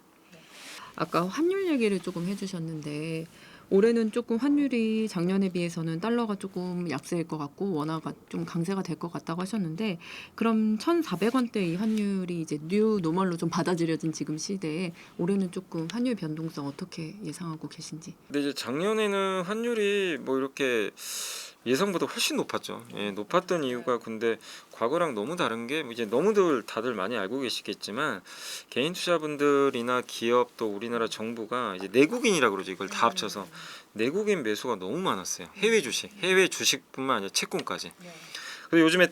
아까 환율 얘기를 조금 해주셨는데 올해는 조금 환율이 작년에 비해서는 달러가 조금 약세일 것 같고 원화가 좀 강세가 될 것 같다고 하셨는데 그럼 1,400원대 이 환율이 이제 뉴 노멀로 좀 받아들여진 지금 시대에 올해는 조금 환율 변동성 어떻게 예상하고 계신지? 근데 이제 작년에는 환율이 뭐 이렇게 예상보다 훨씬 높았죠. 예, 높았던 이유가 근데 과거랑 너무 다른 게 이제 너무들 다들 많이 알고 계시겠지만 개인 투자분들이나 기업 또 우리나라 정부가 이제 내국인이라 그러죠. 이걸 다 합쳐서 내국인 매수가 너무 많았어요. 해외 주식뿐만 아니라 채권까지. 그리고 요즘에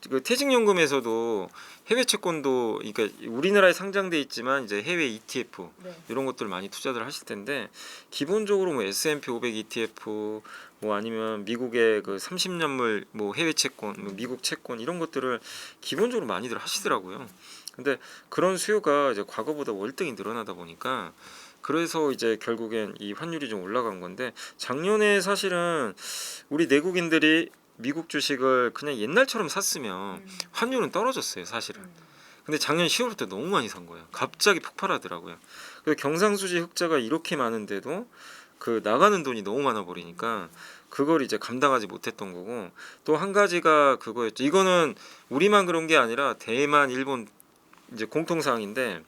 그 퇴직연금에서도 해외 채권도 그러니까 우리나라에 상장돼 있지만 이제 해외 ETF 이런 것들 많이 투자들 하실 텐데 기본적으로 뭐 S&P 500 ETF 뭐 아니면 미국의 그 30년물 뭐 해외 채권, 뭐 미국 채권 이런 것들을 기본적으로 많이들 하시더라고요. 근데 그런 수요가 이제 과거보다 월등히 늘어나다 보니까 그래서 이제 결국엔 이 환율이 좀 올라간 건데 작년에 사실은 우리 내국인들이 미국 주식을 그냥 옛날처럼 샀으면 환율은 떨어졌어요, 사실은. 근데 작년 10월부터 너무 많이 산 거예요. 갑자기 폭발하더라고요. 그래서 경상수지 흑자가 이렇게 많은데도 그 나가는 돈이 너무 많아 버리니까 그걸 이제 감당하지 못했던 거고 또 한 가지가 그거였죠. 이거는 우리만 그런 게 아니라 대만, 일본 이제 공통사항인데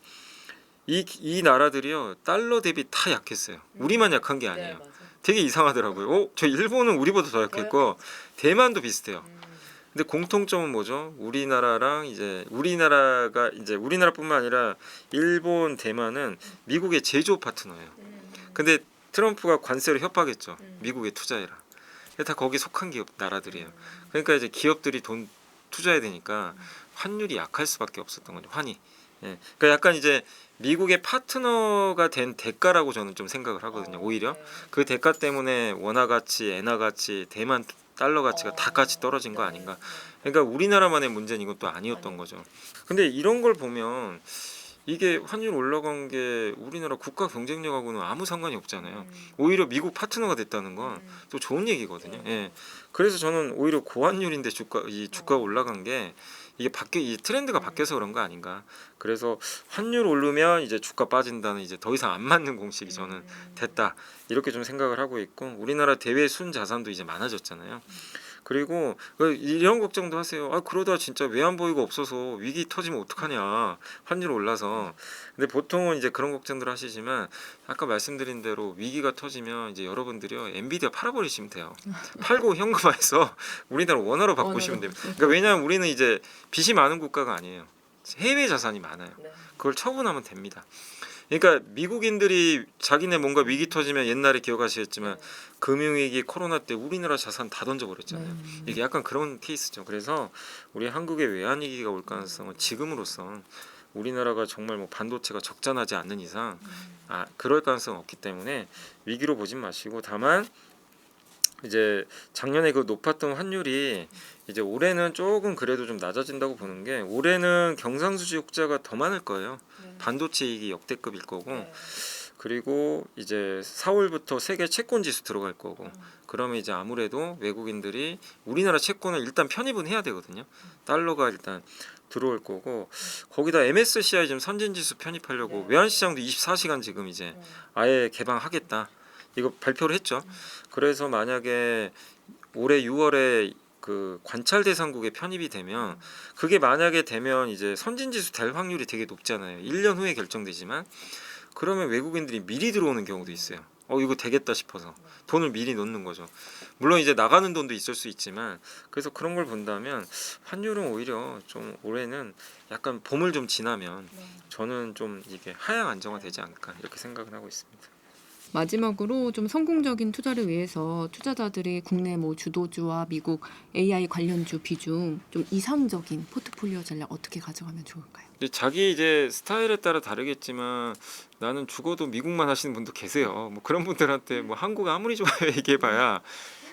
이 나라들이요 달러 대비 다 약했어요. 우리만 약한 게 아니에요. 맞아요. 되게 이상하더라고요. 저 일본은 우리보다 더 약했고 대만도 비슷해요. 근데 공통점은 뭐죠? 우리나라랑 이제 우리나라뿐만 아니라 일본, 대만은 미국의 제조 파트너예요. 근데 트럼프가 관세로 협박했죠. 미국에 투자해라. 근데 다 거기 속한 기업 나라들이에요. 그러니까 이제 기업들이 돈 투자해야 되니까 환율이 약할 수밖에 없었던 거죠. 환이. 예. 그러니까 약간 이제 미국의 파트너가 된 대가라고 저는 좀 생각을 하거든요. 오히려 그 대가 때문에 원화 가치, 엔화 가치, 대만 달러 가치가 다 같이 떨어진 거 아닌가. 그러니까 우리나라만의 문제는 이것도 아니었던 거죠. 근데 이런 걸 보면 이게 환율 올라간 게 우리나라 국가 경쟁력하고는 아무 상관이 없잖아요. 오히려 미국 파트너가 됐다는 건 또 좋은 얘기거든요. 예. 그래서 저는 오히려 고환율인데 주가가 올라간 게 이게 이 트렌드가 바뀌어서 그런 거 아닌가. 그래서 환율 오르면 이제 주가 빠진다는 이제 더 이상 안 맞는 공식이 저는 됐다. 이렇게 좀 생각을 하고 있고 우리나라 대외 순 자산도 이제 많아졌잖아요. 그리고 이런 걱정도 하세요. 아 그러다 진짜 외환보유가 없어서 위기 터지면 어떡하냐. 환율 올라서. 근데 보통은 이제 그런 걱정들 하시지만 아까 말씀드린 대로 위기가 터지면 이제 여러분들이요 엔비디아 팔아버리시면 돼요. 팔고 현금화해서 우리나라 원화로 바꾸시면 됩니다. 그러니까 왜냐하면 우리는 이제 빚이 많은 국가가 아니에요. 해외 자산이 많아요. 그걸 처분하면 됩니다. 그러니까 미국인들이 자기네 뭔가 위기 터지면 옛날에 기억하시겠지만 금융위기 코로나 때 우리나라 자산 다 던져버렸잖아요. 이게 약간 그런 케이스죠. 그래서 우리 한국의 외환위기가 올 가능성은 지금으로선 우리나라가 정말 뭐 반도체가 적자나지 않는 이상 그럴 가능성은 없기 때문에 위기로 보진 마시고 다만 이제 작년에 그 높았던 환율이 이제 올해는 조금 그래도 좀 낮아진다고 보는 게 올해는 경상수지 흑자가 더 많을 거예요. 반도체 이익이 역대급일 거고 그리고 이제 4월부터 세계 채권 지수 들어갈 거고 그러면 이제 아무래도 외국인들이 우리나라 채권을 일단 편입은 해야 되거든요. 달러가 일단 들어올 거고 거기다 MSCI 지금 선진지수 편입하려고 외환시장도 24시간 지금 이제 아예 개방하겠다. 이거 발표를 했죠. 그래서 만약에 올해 6월에 그 관찰 대상국에 편입이 되면 그게 만약에 되면 이제 선진지수 될 확률이 되게 높잖아요. 1년 후에 결정되지만 그러면 외국인들이 미리 들어오는 경우도 있어요. 이거 되겠다 싶어서 돈을 미리 넣는 거죠. 물론 이제 나가는 돈도 있을 수 있지만 그래서 그런 걸 본다면 환율은 오히려 좀 올해는 약간 봄을 좀 지나면 저는 좀 이게 하향 안정화되지 않을까 이렇게 생각을 하고 있습니다. 마지막으로 좀 성공적인 투자를 위해서 투자자들이 국내 뭐 주도주와 미국 AI 관련주 비중 좀 이상적인 포트폴리오 전략 어떻게 가져가면 좋을까요? 근데 자기 이제 스타일에 따라 다르겠지만 나는 죽어도 미국만 하시는 분도 계세요. 뭐 그런 분들한테 뭐 한국 아무리 좋아요 얘기해봐야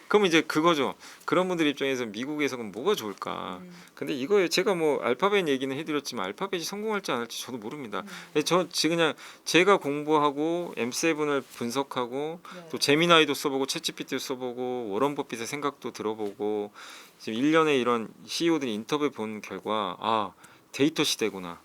그럼 이제 그거죠. 그런 분들 입장에서 미국에서 그럼 뭐가 좋을까? 근데 이거에 제가 뭐 알파벳 얘기는 해드렸지만 알파벳이 성공할지 안 할지 저도 모릅니다. 저 지금 그냥 제가 공부하고 M7을 분석하고 또 제미나이도 써보고 챗GPT도 써보고 워런 버핏의 생각도 들어보고 지금 1년에 이런 CEO들이 인터뷰 본 결과 데이터 시대구나.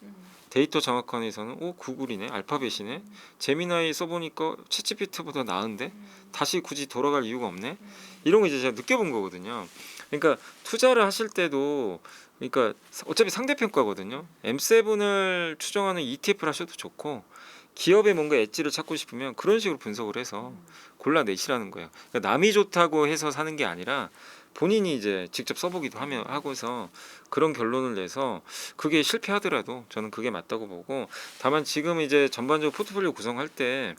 데이터 정확한에서는 구글이네, 알파벳이네. 제미나이 써보니까 챗GPT보다 나은데 다시 굳이 돌아갈 이유가 없네. 이런 거 이제 제가 느껴본 거거든요. 그러니까 투자를 하실 때도 그러니까 어차피 상대평가거든요. M7을 추정하는 ETF를 하셔도 좋고 기업에 뭔가 엣지를 찾고 싶으면 그런 식으로 분석을 해서 골라내시라는 거예요. 그러니까 남이 좋다고 해서 사는 게 아니라 본인이 이제 직접 써보기도 하고서 그런 결론을 내서 그게 실패하더라도 저는 그게 맞다고 보고 다만 지금 이제 전반적으로 포트폴리오 구성할 때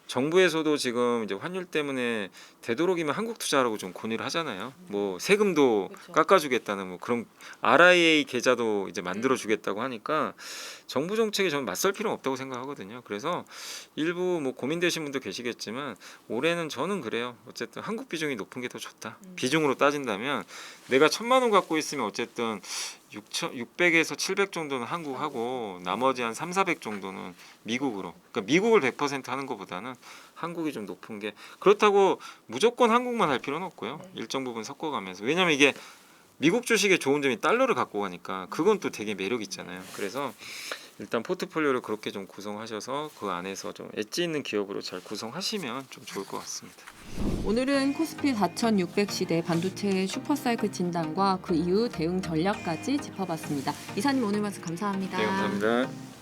정부에서도 지금 이제 환율 때문에 되도록이면 한국 투자라고 좀 권유를 하잖아요. 뭐 세금도 깎아주겠다는 뭐 그런 RIA 계좌도 이제 만들어주겠다고 하니까 정부 정책에 저는 맞설 필요는 없다고 생각하거든요. 그래서 일부 뭐 고민되신 분도 계시겠지만 올해는 저는 그래요. 어쨌든 한국 비중이 높은 게 더 좋다. 비중으로 따진다면 내가 1,000만 원 갖고 있으면 어쨌든 600에서 700 정도는 한국하고 나머지 한 3,400 정도는 미국으로. 그러니까 미국을 100% 하는 것보다는 한국이 좀 높은 게 그렇다고 무조건 한국만 할 필요는 없고요. 일정 부분 섞어가면서. 왜냐면 이게 미국 주식의 좋은 점이 달러를 갖고 가니까 그건 또 되게 매력 있잖아요. 그래서 일단 포트폴리오를 그렇게 좀 구성하셔서 그 안에서 좀 엣지 있는 기업으로 잘 구성하시면 좀 좋을 것 같습니다. 오늘은 코스피 4600시대 반도체 슈퍼사이클 진단과 그 이후 대응 전략까지 짚어봤습니다. 이사님 오늘 말씀 감사합니다. 네, 감사합니다.